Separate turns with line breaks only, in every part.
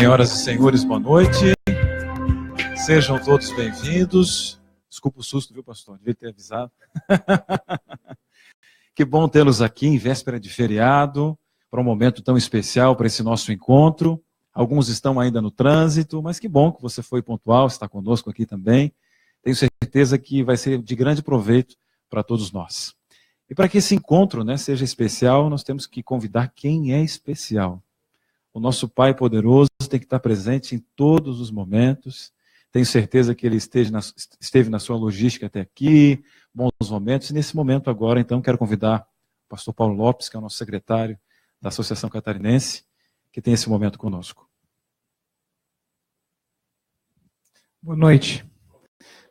Senhoras e senhores, boa noite. Sejam todos bem-vindos. Desculpa o susto, viu, pastor? Devia ter avisado. Que bom tê-los aqui em véspera de feriado, para um momento tão especial, para esse nosso encontro. Alguns estão ainda no trânsito, mas que bom que você foi pontual, está conosco aqui também. Tenho certeza que vai ser de grande proveito para todos nós. E para que esse encontro, seja especial, nós temos que convidar quem é especial. O nosso Pai poderoso tem que estar presente em todos os momentos. Tenho certeza que Ele esteve na sua logística até aqui, bons momentos. E nesse momento agora, então, quero convidar o pastor Paulo Lopes, que é o nosso secretário da Associação Catarinense, que tem esse momento conosco.
Boa noite.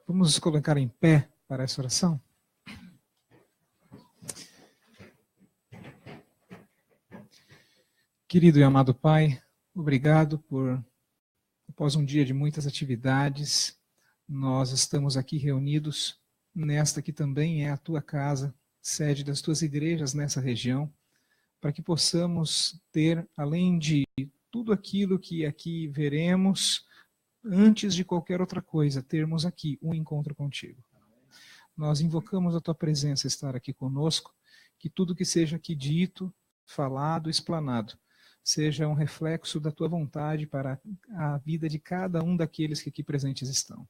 Vamos nos colocar em pé para essa oração? Querido e amado Pai, obrigado por, após um dia de muitas atividades, nós estamos aqui reunidos nesta que também é a Tua casa, sede das Tuas igrejas nessa região, para que possamos ter, além de tudo aquilo que aqui veremos, antes de qualquer outra coisa, termos aqui um encontro contigo. Nós invocamos a Tua presença estar aqui conosco, que tudo que seja aqui dito, falado, explanado, seja um reflexo da Tua vontade para a vida de cada um daqueles que aqui presentes estão.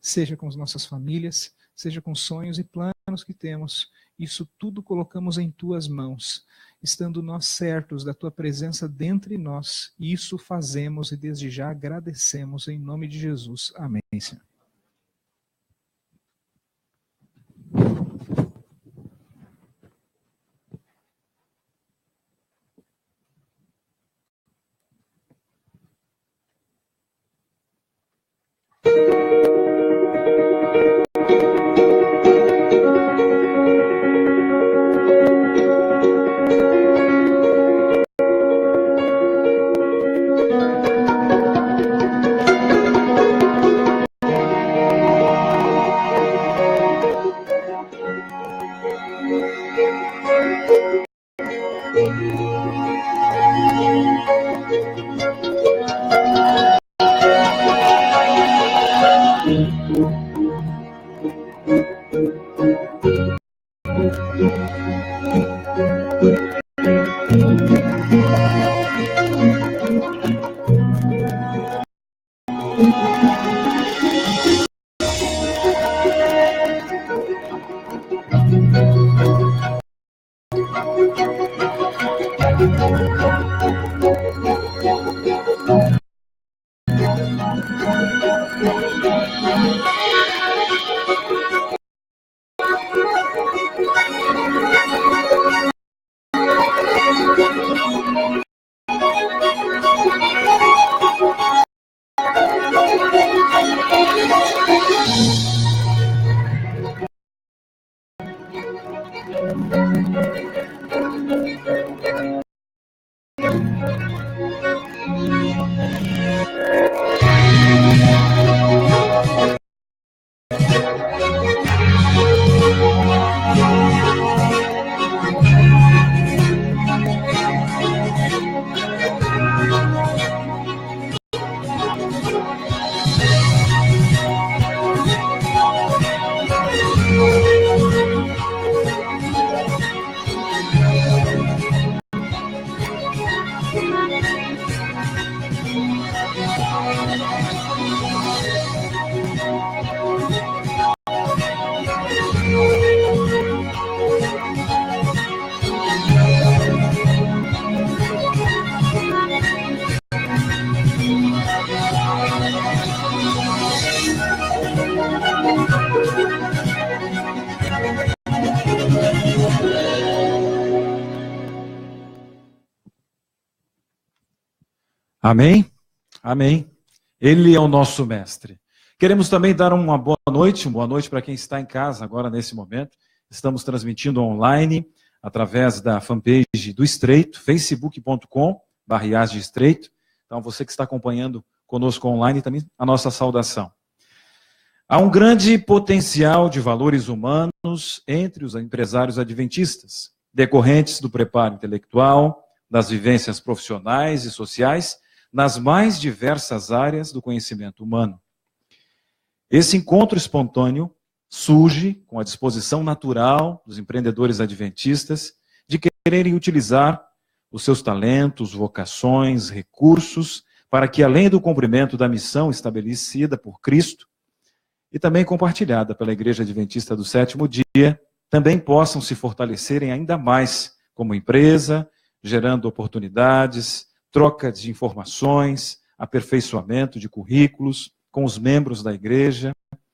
Seja com as nossas famílias, seja com sonhos e planos que temos, isso tudo colocamos em Tuas mãos, estando nós certos da Tua presença dentre nós, isso fazemos e desde já agradecemos em nome de Jesus. Amém, Senhor.
Amém? Amém. Ele é o nosso mestre. Queremos também dar uma boa noite para quem está em casa agora nesse momento. Estamos transmitindo online através da fanpage do Estreito, facebook.com/Estreito. Então, você que está acompanhando conosco online, também a nossa saudação. Há um grande potencial de valores humanos entre os empresários adventistas, decorrentes do preparo intelectual, das vivências profissionais e sociais, nas mais diversas áreas do conhecimento humano. Esse encontro espontâneo surge com a disposição natural dos empreendedores adventistas de quererem utilizar os seus talentos, vocações, recursos, para que, além do cumprimento da missão estabelecida por Cristo e também compartilhada pela Igreja Adventista do Sétimo Dia, também possam se fortalecerem ainda mais como empresa, gerando oportunidades, troca de informações, aperfeiçoamento de currículos com os membros da igreja,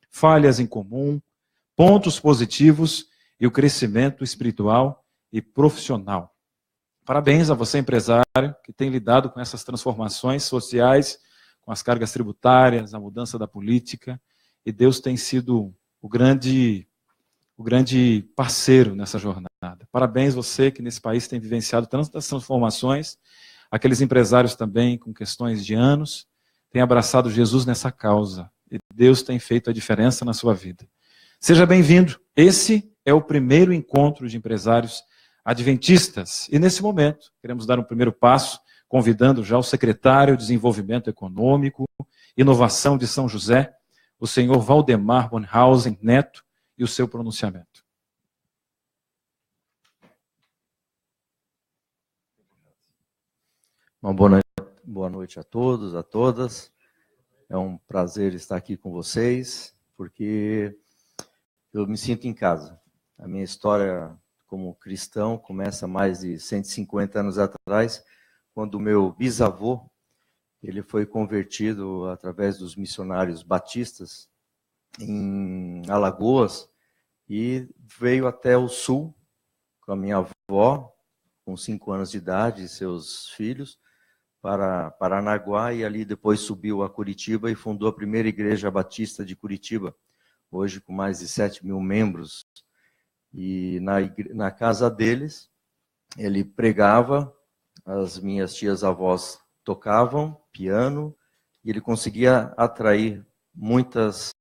falhas em comum, pontos positivos e o crescimento espiritual e profissional. Parabéns a você, empresário, que tem lidado com essas transformações sociais, com as cargas tributárias, a mudança da política, e Deus tem sido o grande parceiro nessa jornada. Parabéns você que nesse país tem vivenciado tantas transformações, aqueles empresários também com questões de anos, têm abraçado Jesus nessa causa, e Deus tem feito a diferença na sua vida. Seja bem-vindo. Esse é o primeiro encontro de empresários adventistas. E nesse momento, queremos dar um primeiro passo, convidando já o secretário de Desenvolvimento Econômico, Inovação de São José, o senhor Valdemar Bonhausen Neto, e o seu pronunciamento.
Uma boa noite a todos, a todas. É um prazer estar aqui com vocês, porque eu me sinto em casa. A minha história como cristão começa mais de 150 anos atrás, quando o meu bisavô ele foi convertido através dos missionários batistas em Alagoas e veio até o sul com a minha avó, com 5 anos de idade, e seus filhos, para Paranaguá, e ali depois subiu a Curitiba e fundou a primeira igreja batista de Curitiba, hoje com mais de 7.000 membros. E na casa deles, ele pregava, as minhas tias-avós tocavam piano, e ele conseguia atrair muitas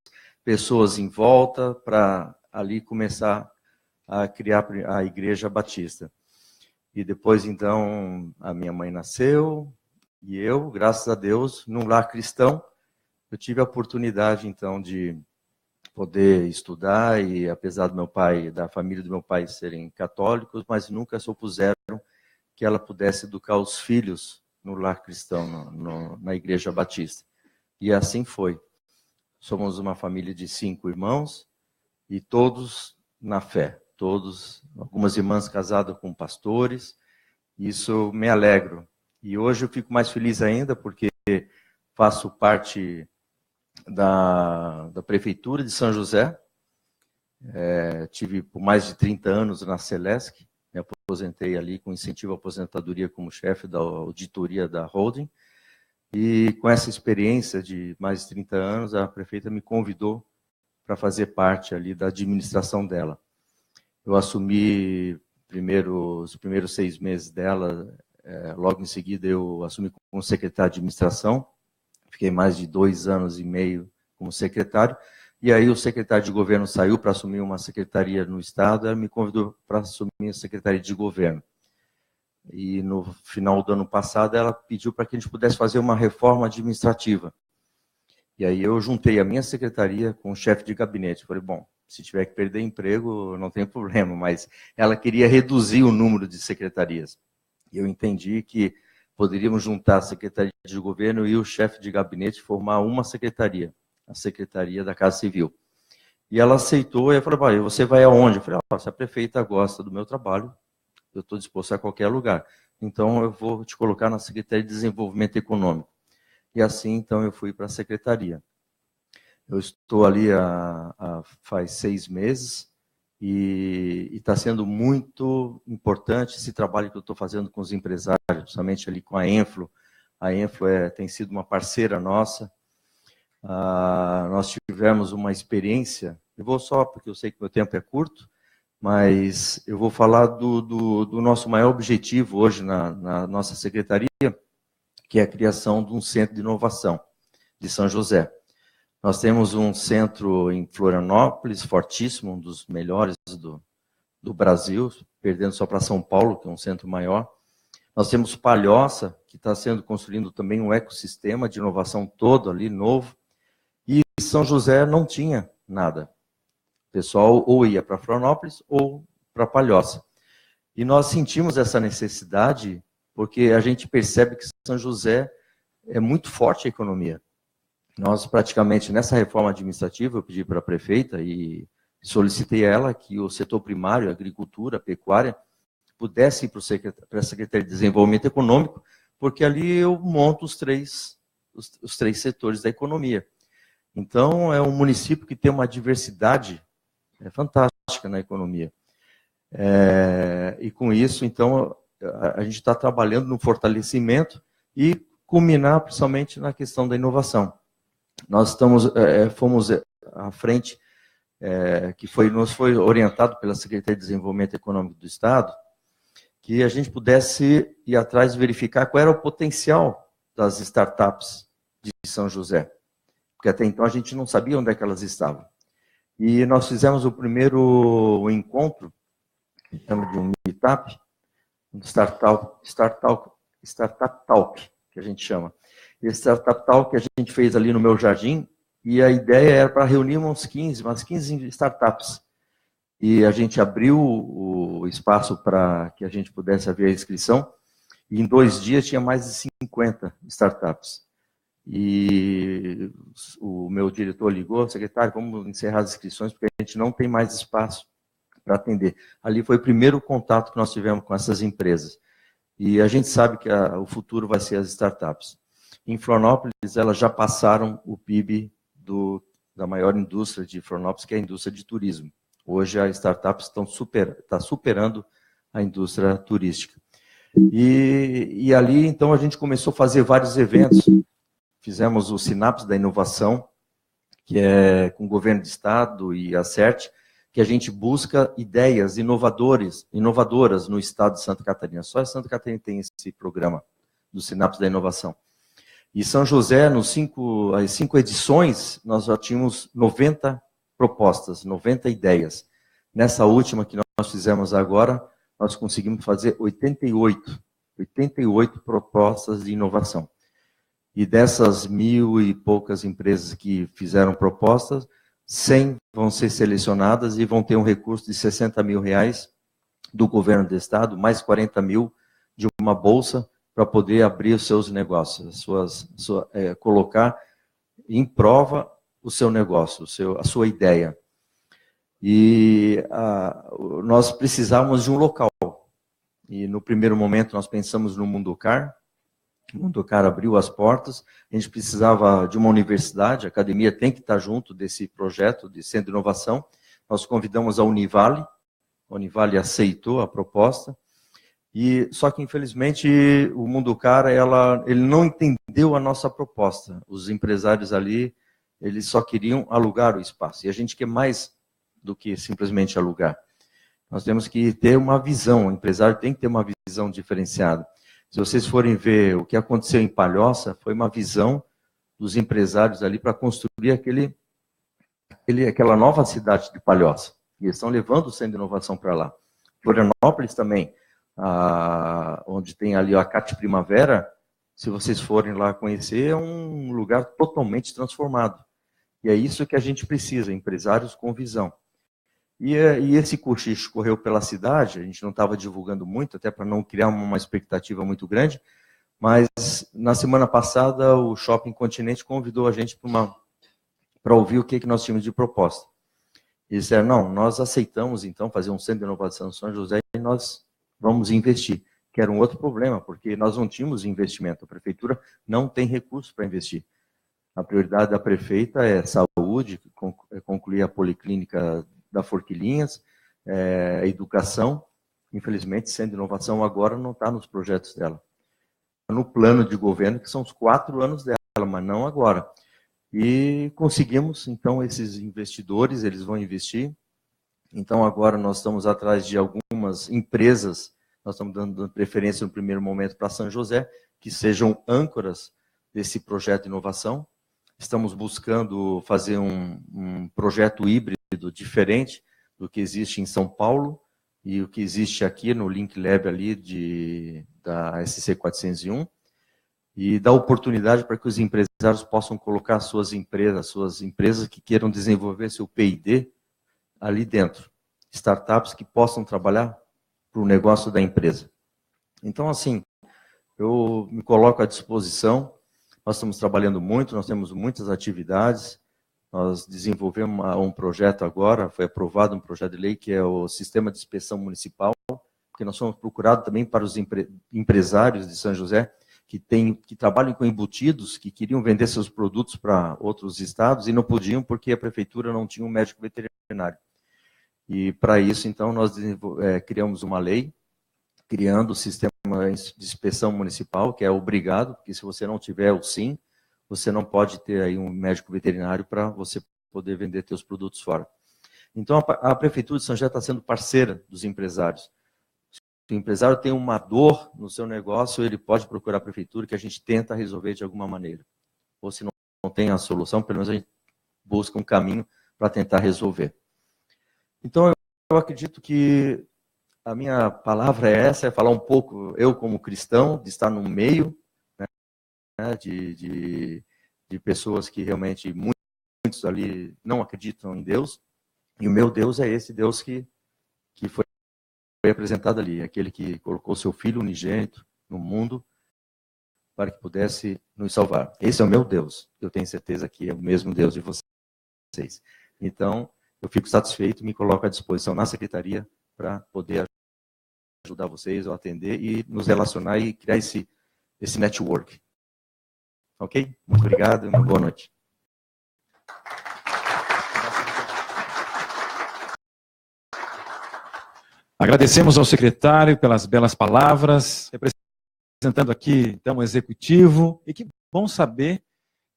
pessoas em volta para ali começar a criar a igreja batista. E depois, então, a minha mãe nasceu, e eu, graças a Deus, num lar cristão, eu tive a oportunidade, então, de poder estudar, e apesar do meu pai, da família do meu pai serem católicos, mas nunca se opuseram que ela pudesse educar os filhos no lar cristão, na igreja batista. E assim foi. Somos uma família de 5 irmãos, e todos na fé. Todos, algumas irmãs casadas com pastores. Isso me alegro. E hoje eu fico mais feliz ainda, porque faço parte da prefeitura de São José. Tive por mais de 30 anos na Celesc. Me aposentei ali com incentivo à aposentadoria como chefe da auditoria da holding. E com essa experiência de mais de 30 anos, a prefeita me convidou para fazer parte ali da administração dela. Eu assumi os primeiros 6 meses dela, logo em seguida eu assumi como secretário de administração, fiquei mais de 2 anos e meio como secretário, e aí o secretário de governo saiu para assumir uma secretaria no estado, ela me convidou para assumir a secretaria de governo. E no final do ano passado ela pediu para que a gente pudesse fazer uma reforma administrativa. E aí eu juntei a minha secretaria com o chefe de gabinete. Falei, bom, se tiver que perder emprego, não tem problema, mas ela queria reduzir o número de secretarias. E eu entendi que poderíamos juntar a secretaria de governo e o chefe de gabinete, formar uma secretaria, a secretaria da Casa Civil. E ela aceitou, e eu falei, você vai aonde? Eu falei, se a prefeita gosta do meu trabalho, eu estou disposto a qualquer lugar. Então eu vou te colocar na Secretaria de Desenvolvimento Econômico. E assim, então, eu fui para a secretaria. Eu estou ali faz 6 meses e está sendo muito importante esse trabalho que eu estou fazendo com os empresários, justamente ali com a Enflo. A Enflo tem sido uma parceira nossa. Nós tivemos uma experiência, eu vou só, porque eu sei que meu tempo é curto, mas eu vou falar do nosso maior objetivo hoje na nossa secretaria, que é a criação de um centro de inovação de São José. Nós temos um centro em Florianópolis, fortíssimo, um dos melhores do Brasil, perdendo só para São Paulo, que é um centro maior. Nós temos Palhoça, que que está sendo construindo também um ecossistema de inovação todo ali, novo. E São José não tinha nada. O pessoal ou ia para Florianópolis ou para Palhoça. E nós sentimos essa necessidade porque a gente percebe que São José é muito forte a economia. Nós praticamente, nessa reforma administrativa, eu pedi para a prefeita e solicitei a ela que o setor primário, agricultura, pecuária, pudesse ir para a Secretaria de Desenvolvimento Econômico, porque ali eu monto os três setores da economia. Então, é um município que tem uma diversidade fantástica na economia. E com isso, então, a gente está trabalhando no fortalecimento e culminar principalmente na questão da inovação. Nós fomos à frente, nos foi orientado pela Secretaria de Desenvolvimento Econômico do Estado, que a gente pudesse ir atrás e verificar qual era o potencial das startups de São José. Porque até então a gente não sabia onde é que elas estavam. E nós fizemos o primeiro encontro, que chama de um meetup, um Startup Talk, que a gente chama. Esse Startup Talk que a gente fez ali no meu jardim, e a ideia era para reunir umas 15 startups. E a gente abriu o espaço para que a gente pudesse abrir a inscrição, e em 2 dias tinha mais de 50 startups. E o meu diretor ligou, secretário, vamos encerrar as inscrições, porque a gente não tem mais espaço para atender. Ali foi o primeiro contato que nós tivemos com essas empresas. E a gente sabe que o futuro vai ser as startups. Em Florianópolis, elas já passaram o PIB da maior indústria de Florianópolis, que é a indústria de turismo. Hoje, as startups está superando a indústria turística. E ali, então, a gente começou a fazer vários eventos. Fizemos o Sinapse da Inovação, que é com o governo do estado e a CERT, que a gente busca ideias inovadoras no estado de Santa Catarina. Só Santa Catarina tem esse programa do Sinapse da Inovação. E São José, as 5 edições, nós já tínhamos 90 propostas, 90 ideias. Nessa última que nós fizemos agora, nós conseguimos fazer 88 propostas de inovação. E dessas 1.000 e poucas empresas que fizeram propostas, 100 vão ser selecionadas e vão ter um recurso de R$60 mil do governo do estado, mais 40 mil de uma bolsa para poder abrir os seus negócios, colocar em prova o seu negócio, a sua ideia. E nós precisávamos de um local. E no primeiro momento nós pensamos no Munducar. O Munducar abriu as portas. A gente precisava de uma universidade, a academia tem que estar junto desse projeto de centro de inovação. Nós convidamos a Univale aceitou a proposta. Só que, infelizmente, o Munducar, ele não entendeu a nossa proposta. Os empresários ali, eles só queriam alugar o espaço. E a gente quer mais do que simplesmente alugar. Nós temos que ter uma visão, o empresário tem que ter uma visão diferenciada. Se vocês forem ver o que aconteceu em Palhoça, foi uma visão dos empresários ali para construir aquela nova cidade de Palhoça. E eles estão levando o centro de inovação para lá. Florianópolis também, onde tem ali a Cate Primavera, se vocês forem lá conhecer, é um lugar totalmente transformado. E é isso que a gente precisa, empresários com visão. E esse cochicho correu pela cidade, a gente não estava divulgando muito, até para não criar uma expectativa muito grande, mas na semana passada o Shopping Continente convidou a gente para ouvir o que nós tínhamos de proposta. Eles disseram, não, nós aceitamos então fazer um centro de inovação em São José e nós vamos investir, que era um outro problema, porque nós não tínhamos investimento, a prefeitura não tem recurso para investir. A prioridade da prefeita é saúde, concluir a policlínica da Forquilinhas, educação. Infelizmente, centro de inovação agora não está nos projetos dela. No plano de governo, que são os 4 anos dela, mas não agora. E conseguimos, então, esses investidores, eles vão investir. Então, agora nós estamos atrás de algumas empresas, nós estamos dando preferência no primeiro momento para São José, que sejam âncoras desse projeto de inovação. Estamos buscando fazer um projeto híbrido diferente do que existe em São Paulo e o que existe aqui no Link Lab ali da SC 401. e dar oportunidade para que os empresários possam colocar suas empresas que queiram desenvolver seu P&D ali dentro. Startups que possam trabalhar para o negócio da empresa. Então, assim, eu me coloco à disposição. Nós estamos trabalhando muito, nós temos muitas atividades. Nós desenvolvemos um projeto agora, foi aprovado um projeto de lei que é o Sistema de Inspeção Municipal, porque nós somos procurados também para os empresários de São José que trabalham com embutidos, que queriam vender seus produtos para outros estados e não podiam porque a prefeitura não tinha um médico veterinário. E para isso, então, nós criamos uma lei, criando o Sistema de Inspeção Municipal, que é obrigado, porque se você não tiver o SIM, você não pode ter aí um médico veterinário para você poder vender seus produtos fora. Então, a Prefeitura de São José está sendo parceira dos empresários. Se o empresário tem uma dor no seu negócio, ele pode procurar a Prefeitura, que a gente tenta resolver de alguma maneira. Ou se não tem a solução, pelo menos a gente busca um caminho para tentar resolver. Então, eu acredito que a minha palavra é essa, é falar um pouco, eu como cristão, de estar no meio, né, de pessoas que realmente, muitos ali não acreditam em Deus, e o meu Deus é esse Deus que foi apresentado ali, aquele que colocou seu Filho unigênito no mundo para que pudesse nos salvar. Esse é o meu Deus, eu tenho certeza que é o mesmo Deus de vocês. Então, eu fico satisfeito, me coloco à disposição na secretaria para poder ajudar vocês a atender e nos relacionar e criar esse network. Ok? Muito obrigado e uma boa noite.
Agradecemos ao secretário pelas belas palavras, representando aqui, então, o executivo. E que bom saber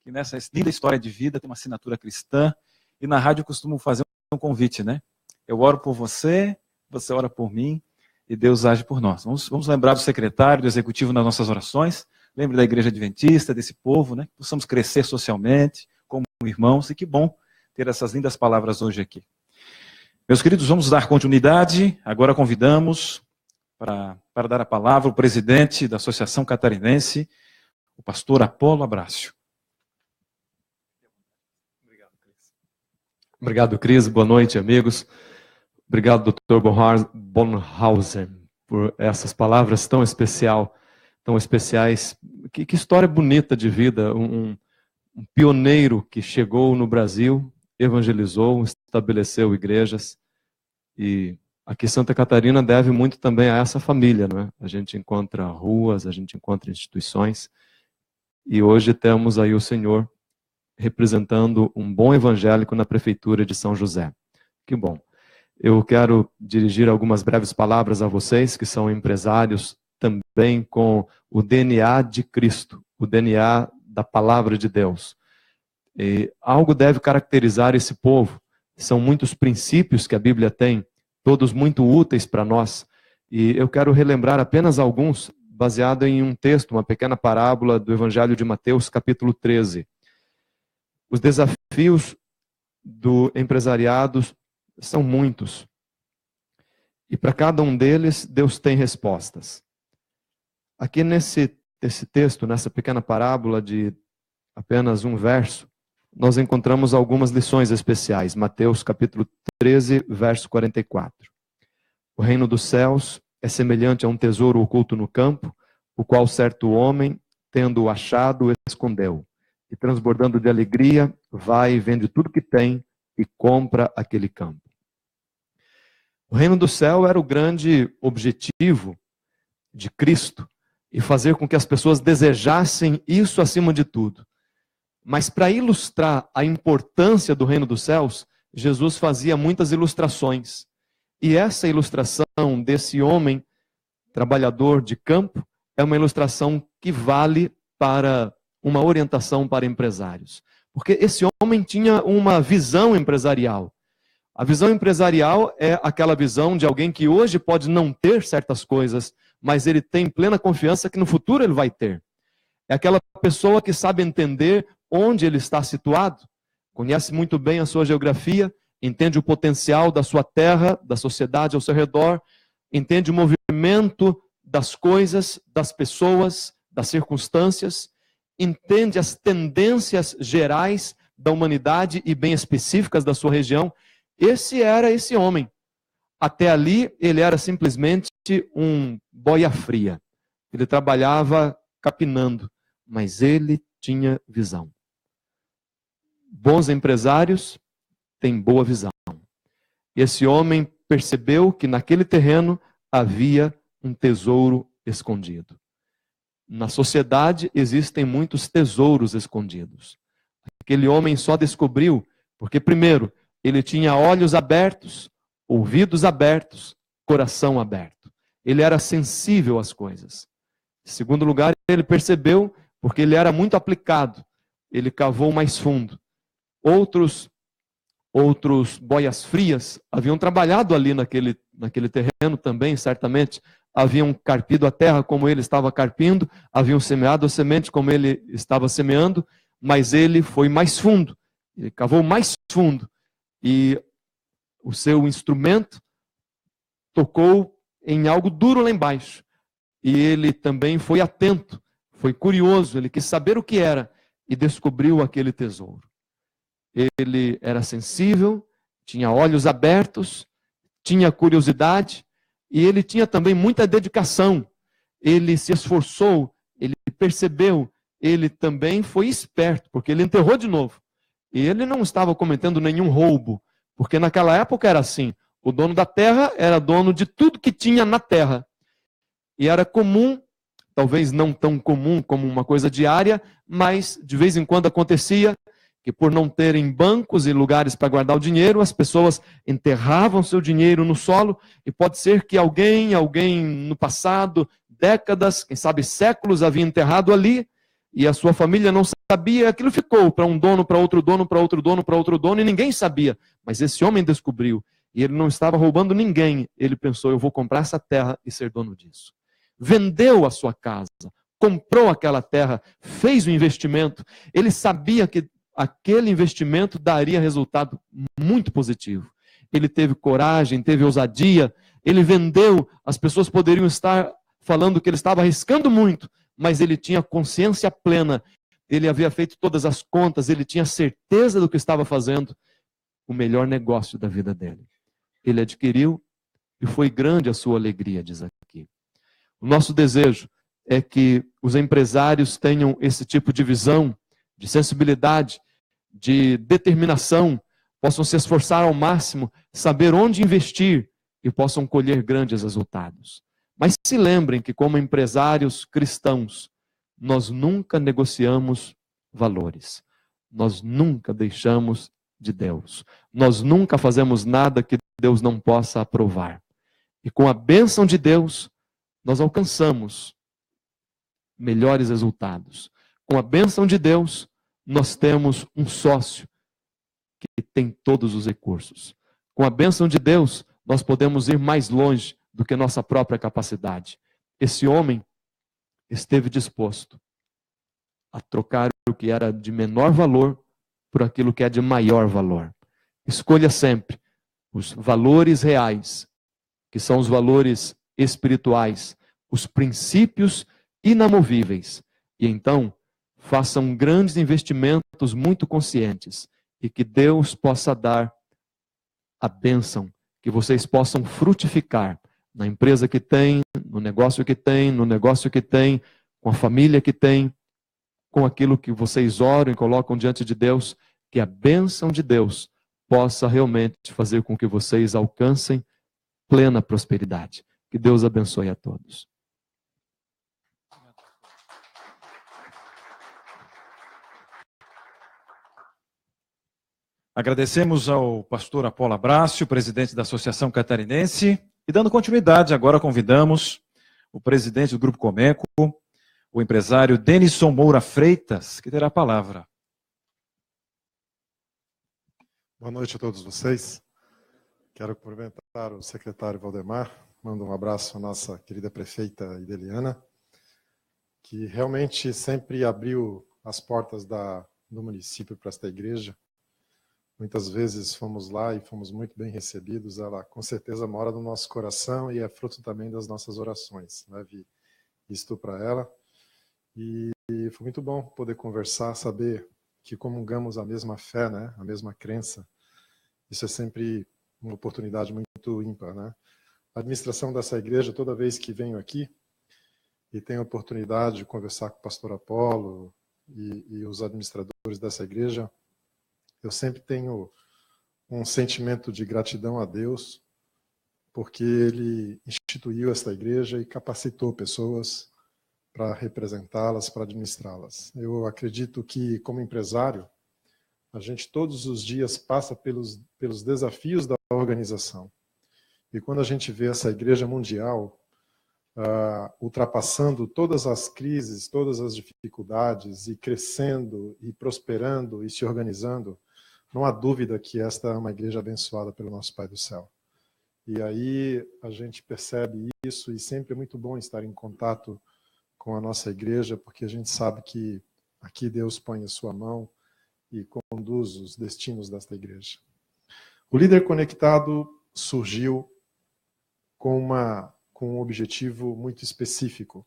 que nessa linda história de vida tem uma assinatura cristã. E na rádio eu costumo fazer um convite, né? Eu oro por você, você ora por mim e Deus age por nós. Vamos lembrar do secretário, do executivo nas nossas orações. Lembre da Igreja Adventista, desse povo, né? Que possamos crescer socialmente, como irmãos. E que bom ter essas lindas palavras hoje aqui. Meus queridos, vamos dar continuidade. Agora convidamos para dar a palavra o presidente da Associação Catarinense, o pastor Apolo Abrácio.
Obrigado, Cris. Boa noite, amigos. Obrigado, Dr. Bonhausen, por essas palavras tão especiais. Que história bonita de vida. Um pioneiro que chegou no Brasil, evangelizou, estabeleceu igrejas. E aqui Santa Catarina deve muito também a essa família, não é? A gente encontra ruas, a gente encontra instituições. E hoje temos aí o Senhor representando um bom evangélico na Prefeitura de São José. Que bom. Eu quero dirigir algumas breves palavras a vocês, que são empresários também com o DNA de Cristo, o DNA da Palavra de Deus. E algo deve caracterizar esse povo. São muitos princípios que a Bíblia tem, todos muito úteis para nós. E eu quero relembrar apenas alguns, baseado em um texto, uma pequena parábola do Evangelho de Mateus, capítulo 13. Os desafios do empresariado são muitos. E para cada um deles, Deus tem respostas. Aqui nesse texto, nessa pequena parábola de apenas um verso, nós encontramos algumas lições especiais. Mateus capítulo 13, verso 44. O reino dos céus é semelhante a um tesouro oculto no campo, o qual certo homem, tendo-o achado, escondeu. E transbordando de alegria, vai e vende tudo que tem e compra aquele campo. O reino do céu era o grande objetivo de Cristo e fazer com que as pessoas desejassem isso acima de tudo. Mas para ilustrar a importância do reino dos céus, Jesus fazia muitas ilustrações. E essa ilustração desse homem trabalhador de campo é uma ilustração que vale para uma orientação para empresários. Porque esse homem tinha uma visão empresarial. A visão empresarial é aquela visão de alguém que hoje pode não ter certas coisas, mas ele tem plena confiança que no futuro ele vai ter. É aquela pessoa que sabe entender onde ele está situado, conhece muito bem a sua geografia, entende o potencial da sua terra, da sociedade ao seu redor, entende o movimento das coisas, das pessoas, das circunstâncias, entende as tendências gerais da humanidade e bem específicas da sua região. Esse era esse homem. Até ali, ele era simplesmente um boia fria. Ele trabalhava capinando, mas ele tinha visão. Bons empresários têm boa visão. E esse homem percebeu que naquele terreno havia um tesouro escondido. Na sociedade existem muitos tesouros escondidos. Aquele homem só descobriu porque, primeiro, ele tinha olhos abertos, ouvidos abertos, coração aberto. Ele era sensível às coisas. Em segundo lugar, ele percebeu porque ele era muito aplicado. Ele cavou mais fundo. Outros boias frias haviam trabalhado ali naquele terreno também, certamente. Haviam carpido a terra como ele estava carpindo, haviam semeado a semente como ele estava semeando, mas ele foi mais fundo, ele cavou mais fundo, e o seu instrumento tocou em algo duro lá embaixo. E ele também foi atento, foi curioso, ele quis saber o que era, e descobriu aquele tesouro. Ele era sensível, tinha olhos abertos, tinha curiosidade, e ele tinha também muita dedicação. Ele se esforçou, ele percebeu, ele também foi esperto, porque ele enterrou de novo. E ele não estava cometendo nenhum roubo, porque naquela época era assim, o dono da terra era dono de tudo que tinha na terra. E era comum, talvez não tão comum como uma coisa diária, mas de vez em quando acontecia que, por não terem bancos e lugares para guardar o dinheiro, as pessoas enterravam seu dinheiro no solo, e pode ser que alguém no passado, décadas, quem sabe séculos, havia enterrado ali, e a sua família não sabia, aquilo ficou para um dono, para outro dono, para outro dono, para outro dono, e ninguém sabia. Mas esse homem descobriu, e ele não estava roubando ninguém. Ele pensou: eu vou comprar essa terra e ser dono disso. Vendeu a sua casa, comprou aquela terra, fez o investimento. Ele sabia que aquele investimento daria resultado muito positivo. Ele teve coragem, teve ousadia, ele vendeu. As pessoas poderiam estar falando que ele estava arriscando muito, mas ele tinha consciência plena. Ele havia feito todas as contas, ele tinha certeza do que estava fazendo. O melhor negócio da vida dele. Ele adquiriu e foi grande a sua alegria, diz aqui. O nosso desejo é que os empresários tenham esse tipo de visão, de sensibilidade, de determinação, possam se esforçar ao máximo, saber onde investir e possam colher grandes resultados. Mas se lembrem que, como empresários cristãos, nós nunca negociamos valores. Nós nunca deixamos de Deus. Nós nunca fazemos nada que Deus não possa aprovar. E com a bênção de Deus, nós alcançamos melhores resultados. Com a bênção de Deus, nós temos um sócio que tem todos os recursos. Com a bênção de Deus, nós podemos ir mais longe do que nossa própria capacidade. Esse homem esteve disposto a trocar o que era de menor valor por aquilo que é de maior valor. Escolha sempre os valores reais, que são os valores espirituais, os princípios inamovíveis. E então, façam grandes investimentos muito conscientes e que Deus possa dar a bênção, que vocês possam frutificar na empresa que tem, no negócio que tem, com a família que tem, com aquilo que vocês oram e colocam diante de Deus, que a bênção de Deus possa realmente fazer com que vocês alcancem plena prosperidade. Que Deus abençoe a todos.
Agradecemos ao pastor Apolo Abrácio, presidente da Associação Catarinense, e dando continuidade, agora convidamos o presidente do Grupo Comeco, o empresário Denison Moura Freitas, que terá a palavra.
Boa noite a todos vocês. Quero cumprimentar o secretário Valdemar, mando um abraço à nossa querida prefeita Ideliana, que realmente sempre abriu as portas do município para esta igreja. Muitas vezes fomos lá e fomos muito bem recebidos. Ela com certeza mora no nosso coração e é fruto também das nossas orações. Leve isto para ela. E foi muito bom poder conversar, saber que comungamos a mesma fé, né? A mesma crença. Isso é sempre uma oportunidade muito ímpar, né? A administração dessa igreja, toda vez que venho aqui e tenho a oportunidade de conversar com o pastor Apolo e os administradores dessa igreja, eu sempre tenho um sentimento de gratidão a Deus, porque Ele instituiu esta igreja e capacitou pessoas para representá-las, para administrá-las. Eu acredito que, como empresário, a gente todos os dias passa pelos desafios da organização. E quando a gente vê essa igreja mundial ultrapassando todas as crises, todas as dificuldades, e crescendo, e prosperando, e se organizando, não há dúvida que esta é uma igreja abençoada pelo nosso Pai do Céu. E aí a gente percebe isso, e sempre é muito bom estar em contato com a nossa igreja, porque a gente sabe que aqui Deus põe a sua mão e conduz os destinos desta igreja. O Líder Conectado surgiu com um objetivo muito específico.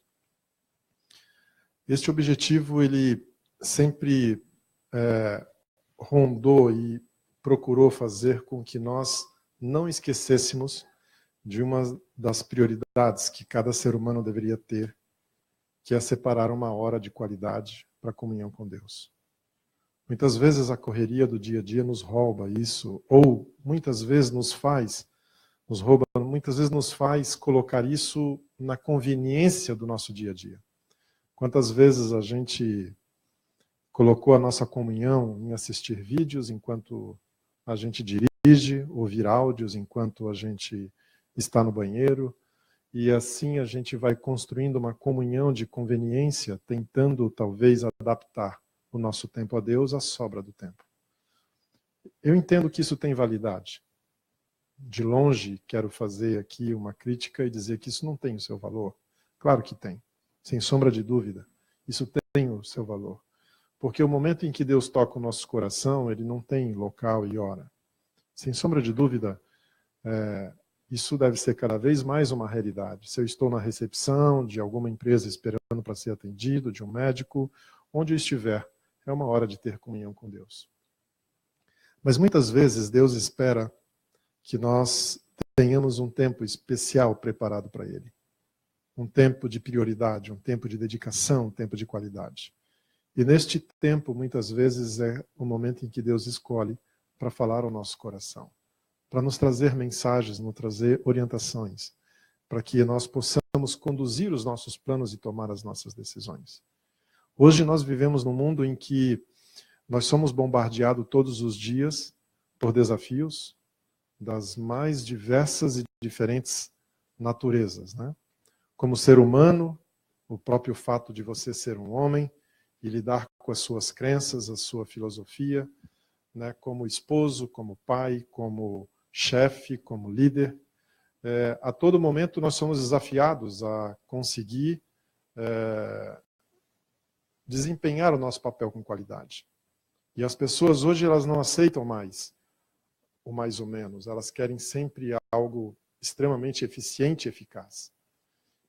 Este objetivo, ele sempre rondou e procurou fazer com que nós não esquecêssemos de uma das prioridades que cada ser humano deveria ter, que é separar uma hora de qualidade para a comunhão com Deus. Muitas vezes a correria do dia a dia nos rouba isso, ou muitas vezes nos faz colocar isso na conveniência do nosso dia a dia. Quantas vezes a gente colocou a nossa comunhão em assistir vídeos enquanto a gente dirige, ouvir áudios enquanto a gente está no banheiro, e assim a gente vai construindo uma comunhão de conveniência, tentando talvez adaptar o nosso tempo a Deus à sobra do tempo. Eu entendo que isso tem validade. De longe, quero fazer aqui uma crítica e dizer que isso não tem o seu valor. Claro que tem, sem sombra de dúvida. Isso tem o seu valor. Porque o momento em que Deus toca o nosso coração, ele não tem local e hora. Sem sombra de dúvida, isso deve ser cada vez mais uma realidade. Se eu estou na recepção de alguma empresa esperando para ser atendido, de um médico, onde eu estiver, é uma hora de ter comunhão com Deus. Mas muitas vezes Deus espera que nós tenhamos um tempo especial preparado para Ele. Um tempo de prioridade, um tempo de dedicação, um tempo de qualidade. E neste tempo, muitas vezes, é o momento em que Deus escolhe para falar ao nosso coração, para nos trazer mensagens, nos trazer orientações, para que nós possamos conduzir os nossos planos e tomar as nossas decisões. Hoje nós vivemos num mundo em que nós somos bombardeados todos os dias por desafios das mais diversas e diferentes naturezas, né? Como ser humano, o próprio fato de você ser um homem e lidar com as suas crenças, a sua filosofia, né? Como esposo, como pai, como chefe, como líder. A todo momento nós somos desafiados a conseguir desempenhar o nosso papel com qualidade. E as pessoas hoje elas não aceitam mais o mais ou menos, elas querem sempre algo extremamente eficiente e eficaz.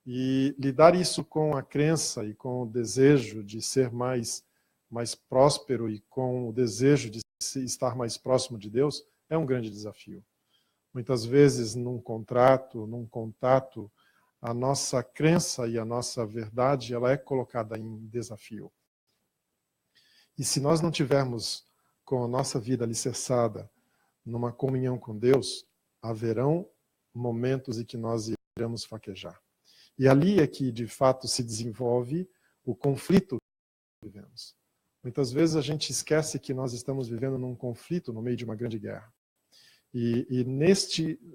E lidar isso com a crença e com o desejo de ser mais próspero e com o desejo de estar mais próximo de Deus é um grande desafio. Muitas vezes, num contrato, num contato, a nossa crença e a nossa verdade ela é colocada em desafio. E se nós não tivermos com a nossa vida alicerçada numa comunhão com Deus, haverão momentos em que nós iremos fraquejar. E ali é que, de fato, se desenvolve o conflito que vivemos. Muitas vezes a gente esquece que nós estamos vivendo num conflito no meio de uma grande guerra. E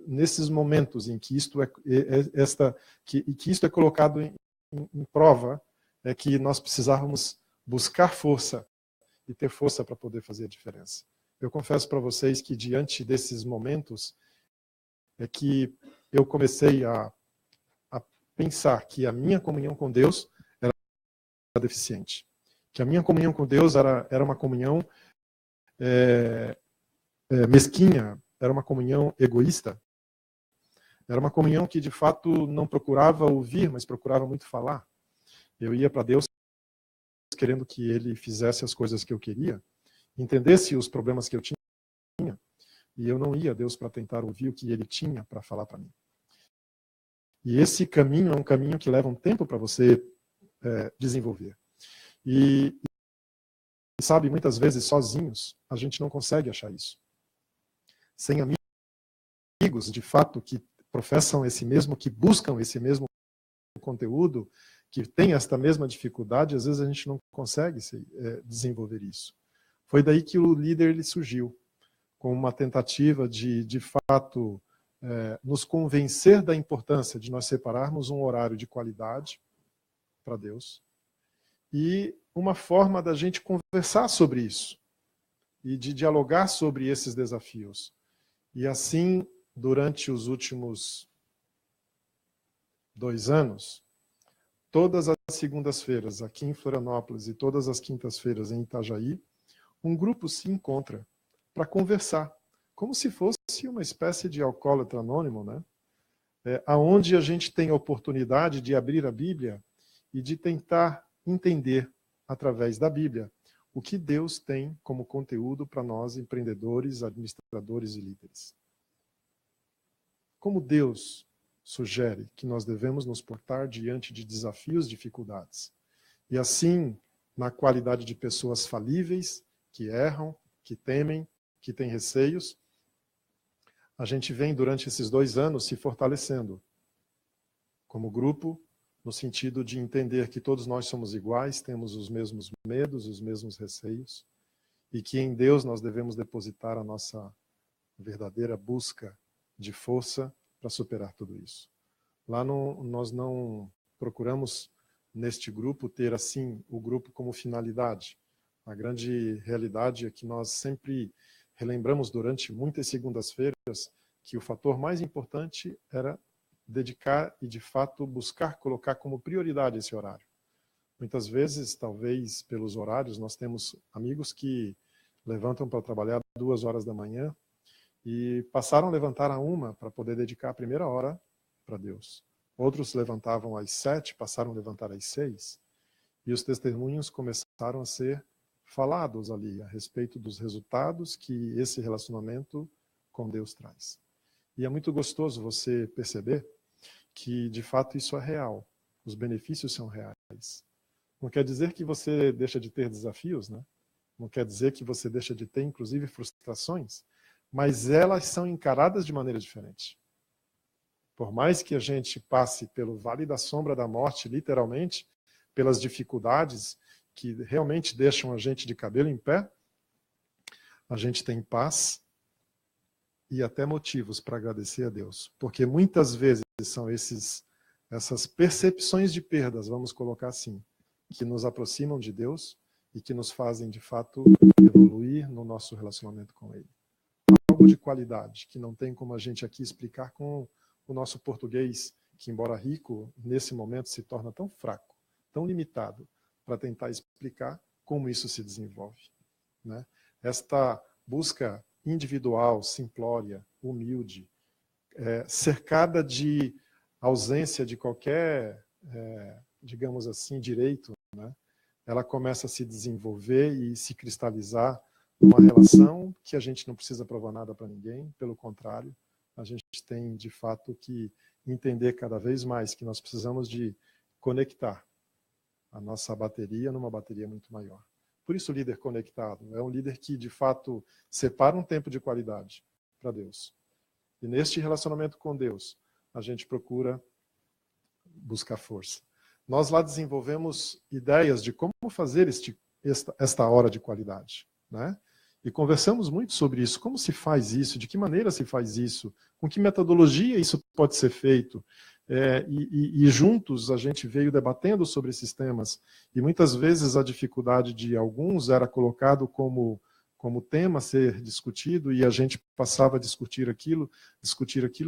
nesses momentos em que isto é colocado em prova, é que nós precisávamos buscar força e ter força para poder fazer a diferença. Eu confesso para vocês que diante desses momentos é que eu comecei a pensar que a minha comunhão com Deus era deficiente. Que a minha comunhão com Deus era uma comunhão mesquinha, era uma comunhão egoísta. Era uma comunhão que, de fato, não procurava ouvir, mas procurava muito falar. Eu ia para Deus querendo que ele fizesse as coisas que eu queria, entendesse os problemas que eu tinha, e eu não ia a Deus para tentar ouvir o que ele tinha para falar para mim. E esse caminho é um caminho que leva um tempo para você desenvolver. E sabe, muitas vezes sozinhos a gente não consegue achar isso. Sem amigos, de fato, que professam esse mesmo, que buscam esse mesmo conteúdo, que tem esta mesma dificuldade, às vezes a gente não consegue desenvolver isso. Foi daí que o líder ele surgiu, com uma tentativa de fato, nos convencer da importância de nós separarmos um horário de qualidade para Deus e uma forma da gente conversar sobre isso e de dialogar sobre esses desafios. E assim, durante os últimos 2 anos, todas as segundas-feiras aqui em Florianópolis e todas as quintas-feiras em Itajaí, um grupo se encontra para conversar, como se fosse uma espécie de alcoólatra anônimo, né? Aonde a gente tem a oportunidade de abrir a Bíblia e de tentar entender, através da Bíblia, o que Deus tem como conteúdo para nós, empreendedores, administradores e líderes. Como Deus sugere que nós devemos nos portar diante de desafios, dificuldades. E assim, na qualidade de pessoas falíveis, que erram, que temem, que têm receios, a gente vem durante esses 2 anos se fortalecendo como grupo, no sentido de entender que todos nós somos iguais, temos os mesmos medos, os mesmos receios, e que em Deus nós devemos depositar a nossa verdadeira busca de força para superar tudo isso. Lá nós não procuramos, neste grupo, ter assim o grupo como finalidade. A grande realidade é que nós sempre relembramos durante muitas segundas-feiras que o fator mais importante era dedicar e, de fato, buscar colocar como prioridade esse horário. Muitas vezes, talvez pelos horários, nós temos amigos que levantam para trabalhar 2 horas da manhã e passaram a levantar a 1 para poder dedicar a primeira hora para Deus. Outros levantavam às 7, passaram a levantar às 6, e os testemunhos começaram a ser falados ali a respeito dos resultados que esse relacionamento com Deus traz. E é muito gostoso você perceber que, de fato, isso é real. Os benefícios são reais. Não quer dizer que você deixa de ter desafios, né? Não quer dizer que você deixa de ter, inclusive, frustrações, mas elas são encaradas de maneira diferente. Por mais que a gente passe pelo vale da sombra da morte, literalmente, pelas dificuldades que realmente deixam a gente de cabelo em pé, a gente tem paz e até motivos para agradecer a Deus. Porque muitas vezes são essas percepções de perdas, vamos colocar assim, que nos aproximam de Deus e que nos fazem, de fato, evoluir no nosso relacionamento com Ele. Algo de qualidade, que não tem como a gente aqui explicar com o nosso português, que, embora rico, nesse momento se torna tão fraco, tão limitado, para tentar explicar como isso se desenvolve, né? Esta busca individual, simplória, humilde, cercada de ausência de qualquer, digamos assim, direito, né? Ela começa a se desenvolver e se cristalizar numa relação que a gente não precisa provar nada para ninguém, pelo contrário, a gente tem, de fato, que entender cada vez mais que nós precisamos de conectar a nossa bateria numa bateria muito maior. Por isso o líder conectado é um líder que, de fato, separa um tempo de qualidade para Deus. E neste relacionamento com Deus, a gente procura buscar força. Nós lá desenvolvemos ideias de como fazer esta hora de qualidade, né? E conversamos muito sobre isso, como se faz isso, de que maneira se faz isso, com que metodologia isso pode ser feito. E juntos a gente veio debatendo sobre esses temas, e muitas vezes a dificuldade de alguns era colocado como tema a ser discutido, e a gente passava a discutir aquilo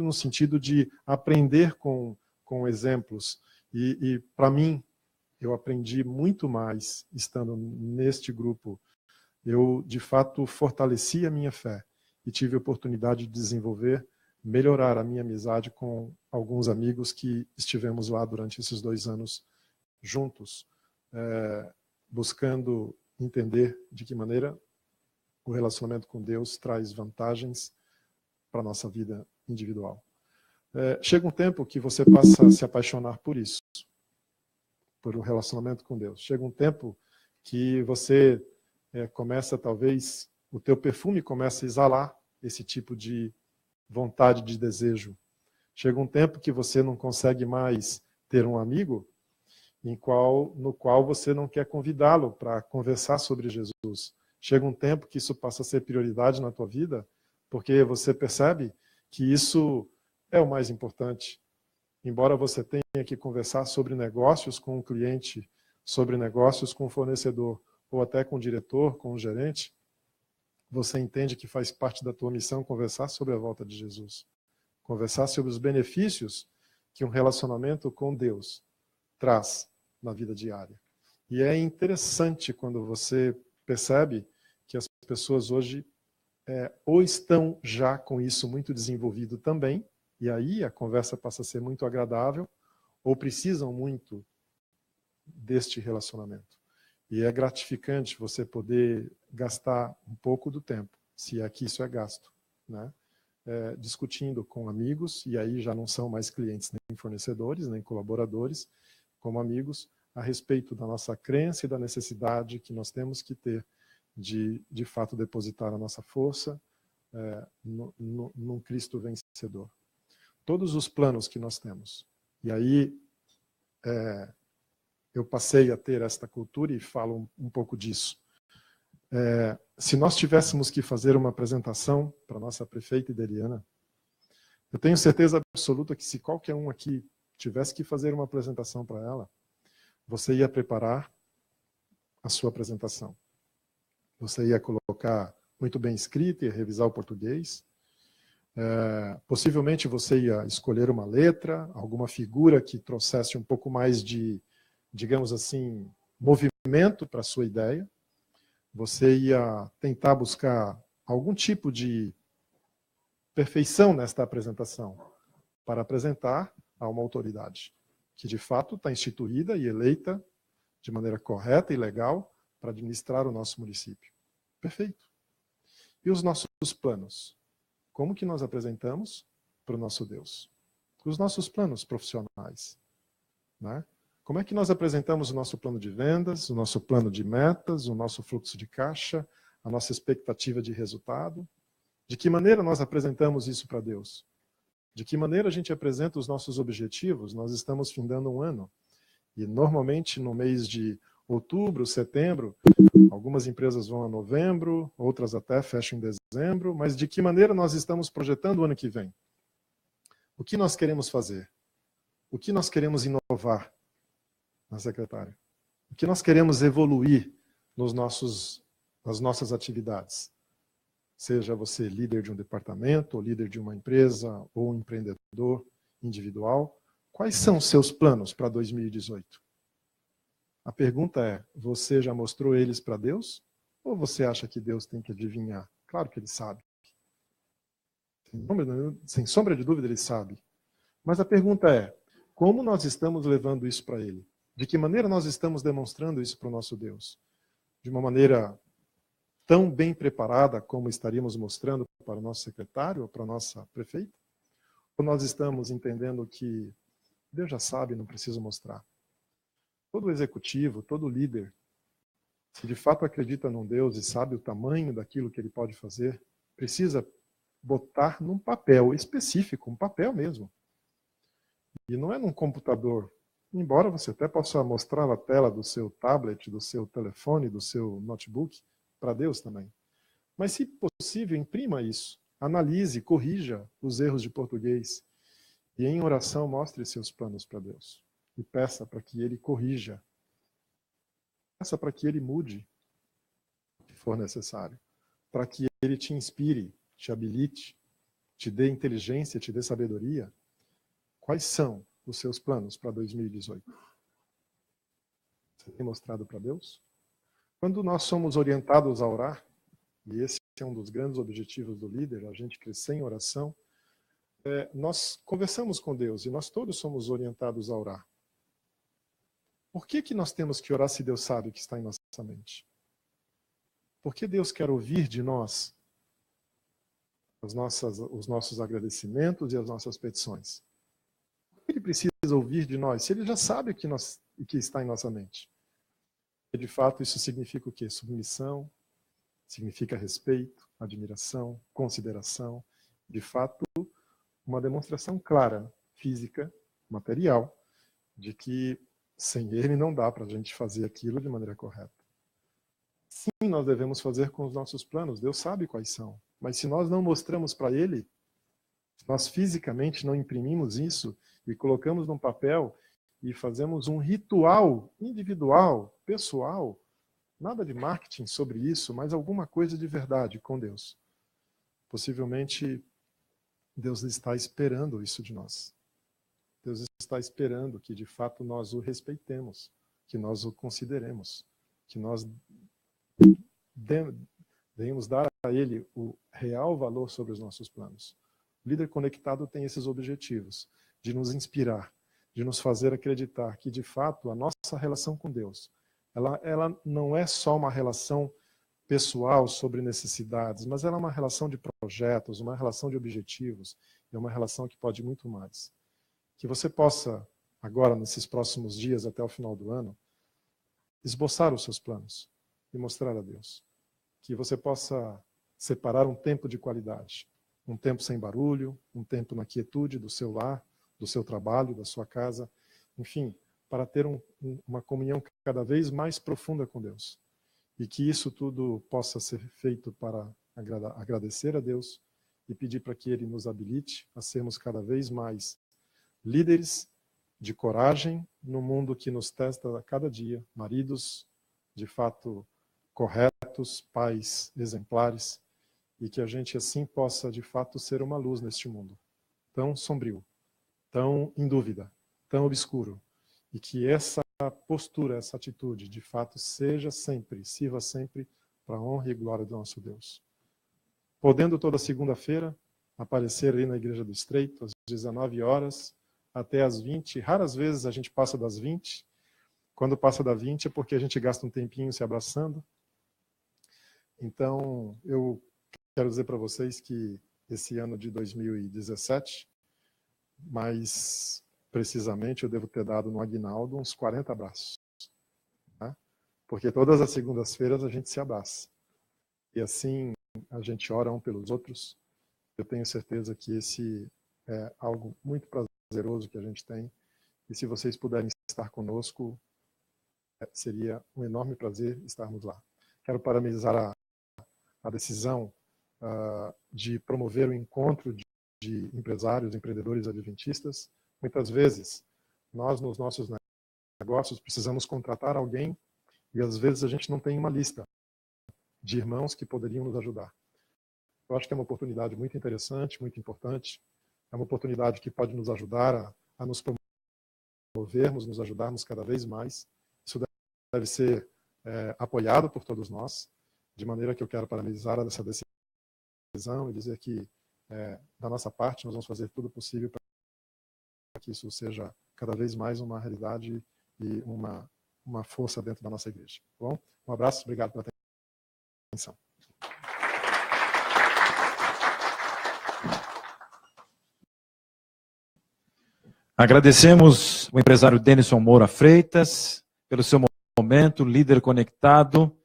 no sentido de aprender com exemplos. E para mim, eu aprendi muito mais estando neste grupo. Eu, de fato, fortaleci a minha fé e tive a oportunidade de desenvolver, melhorar a minha amizade com alguns amigos que estivemos lá durante esses 2 anos juntos. buscando entender de que maneira o relacionamento com Deus traz vantagens para a nossa vida individual. Chega um tempo que você passa a se apaixonar por isso, por um relacionamento com Deus. Chega um tempo que você começa, talvez, o teu perfume começa a exalar esse tipo de vontade, de desejo. Chega um tempo que você não consegue mais ter um amigo no qual você não quer convidá-lo para conversar sobre Jesus. Chega um tempo que isso passa a ser prioridade na tua vida, porque você percebe que isso é o mais importante. Embora você tenha que conversar sobre negócios com o cliente, sobre negócios com o fornecedor, ou até com o diretor, com o gerente, você entende que faz parte da tua missão conversar sobre a volta de Jesus. Conversar sobre os benefícios que um relacionamento com Deus traz na vida diária. E é interessante quando você percebe que as pessoas hoje ou estão já com isso muito desenvolvido também, e aí a conversa passa a ser muito agradável, ou precisam muito deste relacionamento. E é gratificante você poder gastar um pouco do tempo, se é que isso é gasto, né? Discutindo com amigos, e aí já não são mais clientes, nem fornecedores, nem colaboradores, como amigos, a respeito da nossa crença e da necessidade que nós temos que ter de fato, depositar a nossa força num Cristo vencedor. Todos os planos que nós temos. E aí, eu passei a ter esta cultura e falo um pouco disso. Se nós tivéssemos que fazer uma apresentação para a nossa prefeita Ideliana, eu tenho certeza absoluta que se qualquer um aqui tivesse que fazer uma apresentação para ela, você ia preparar a sua apresentação. Você ia colocar muito bem escrito, ia revisar o português. Possivelmente você ia escolher uma letra, alguma figura que trouxesse um pouco mais de, digamos assim, movimento para a sua ideia. Você ia tentar buscar algum tipo de perfeição nesta apresentação, para apresentar a uma autoridade, que de fato está instituída e eleita de maneira correta e legal para administrar o nosso município. Perfeito. E os nossos planos? Como que nós apresentamos para o nosso Deus? Os nossos planos profissionais, né? Como é que nós apresentamos o nosso plano de vendas, o nosso plano de metas, o nosso fluxo de caixa, a nossa expectativa de resultado? De que maneira nós apresentamos isso para Deus? De que maneira a gente apresenta os nossos objetivos? Nós estamos findando um ano. E normalmente no mês de outubro, setembro, algumas empresas vão a novembro, outras até fecham em dezembro, mas de que maneira nós estamos projetando o ano que vem? O que nós queremos fazer? O que nós queremos inovar na secretária? O que nós queremos evoluir nas nossas atividades? Seja você líder de um departamento, ou líder de uma empresa, ou um empreendedor individual, quais são os seus planos para 2018? A pergunta é, você já mostrou eles para Deus? Ou você acha que Deus tem que adivinhar? Claro que ele sabe. Sem sombra de dúvida ele sabe. Mas a pergunta é, como nós estamos levando isso para ele? De que maneira nós estamos demonstrando isso para o nosso Deus? De uma maneira tão bem preparada como estaríamos mostrando para o nosso secretário ou para a nossa prefeita? Ou nós estamos entendendo que Deus já sabe, não preciso mostrar? Todo executivo, todo líder, se de fato acredita num Deus e sabe o tamanho daquilo que ele pode fazer, precisa botar num papel específico, um papel mesmo. E não é num computador. Embora você até possa mostrar na tela do seu tablet, do seu telefone, do seu notebook, para Deus também. Mas, se possível, imprima isso. Analise, corrija os erros de português. E em oração mostre seus planos para Deus. E peça para que Ele corrija. Peça para que Ele mude o que for necessário. Para que Ele te inspire, te habilite, te dê inteligência, te dê sabedoria. Quais são os seus planos para 2018? Você tem mostrado para Deus? Quando nós somos orientados a orar, e esse é um dos grandes objetivos do líder, a gente crescer em oração, nós conversamos com Deus e nós todos somos orientados a orar. Por que nós temos que orar se Deus sabe o que está em nossa mente? Por que Deus quer ouvir de nós os nossos agradecimentos e as nossas petições? Por que Ele precisa ouvir de nós, se Ele já sabe o que está em nossa mente? E, de fato, isso significa o quê? Submissão, significa respeito, admiração, consideração. De fato, uma demonstração clara, física, material, de que sem Ele não dá para a gente fazer aquilo de maneira correta. Sim, nós devemos fazer com os nossos planos, Deus sabe quais são. Mas se nós não mostramos para Ele, se nós fisicamente não imprimimos isso e colocamos num papel e fazemos um ritual individual, pessoal, nada de marketing sobre isso, mas alguma coisa de verdade com Deus. Possivelmente, Deus está esperando isso de nós. Deus está esperando que, de fato, nós o respeitemos, que nós o consideremos, que nós devemos dar a Ele o real valor sobre os nossos planos. O líder conectado tem esses objetivos, de nos inspirar, de nos fazer acreditar que, de fato, a nossa relação com Deus, ela não é só uma relação pessoal sobre necessidades, mas ela é uma relação de projetos, uma relação de objetivos, é uma relação que pode ir muito mais. Que você possa, agora, nesses próximos dias, até o final do ano, esboçar os seus planos e mostrar a Deus. Que você possa separar um tempo de qualidade, um tempo sem barulho, um tempo na quietude do seu lar, do seu trabalho, da sua casa, enfim, para ter uma comunhão cada vez mais profunda com Deus. E que isso tudo possa ser feito para agradecer a Deus e pedir para que Ele nos habilite a sermos cada vez mais líderes de coragem no mundo que nos testa a cada dia, maridos de fato corretos, pais exemplares, e que a gente assim possa de fato ser uma luz neste mundo tão sombrio, tão em dúvida, tão obscuro, e que essa postura, essa atitude de fato sirva sempre para a honra e glória do nosso Deus. Podendo toda segunda-feira aparecer ali na Igreja do Estreito, às 19 horas, até às 20, raras vezes a gente passa das 20, quando passa da 20 é porque a gente gasta um tempinho se abraçando. Então, eu quero dizer para vocês que esse ano de 2017, mais precisamente, eu devo ter dado no Aguinaldo uns 40 abraços. Tá? Porque todas as segundas-feiras a gente se abraça. E assim a gente ora um pelos outros. Eu tenho certeza que esse é algo muito prazeroso que a gente tem. E se vocês puderem estar conosco, seria um enorme prazer estarmos lá. Quero parabenizar a decisão de promover o encontro de empresários, empreendedores adventistas. Muitas vezes, nós nos nossos negócios precisamos contratar alguém e às vezes a gente não tem uma lista de irmãos que poderiam nos ajudar. Eu acho que é uma oportunidade muito interessante, muito importante. É uma oportunidade que pode nos ajudar a nos promovermos, nos ajudarmos cada vez mais. Isso deve ser apoiado por todos nós, de maneira que eu quero parabenizar essa decisão e dizer que, da nossa parte, nós vamos fazer tudo possível para que isso seja cada vez mais uma realidade e uma força dentro da nossa igreja. Tá bom? Um abraço, obrigado pela atenção.
Agradecemos o empresário Denison Moura Freitas pelo seu momento, líder conectado.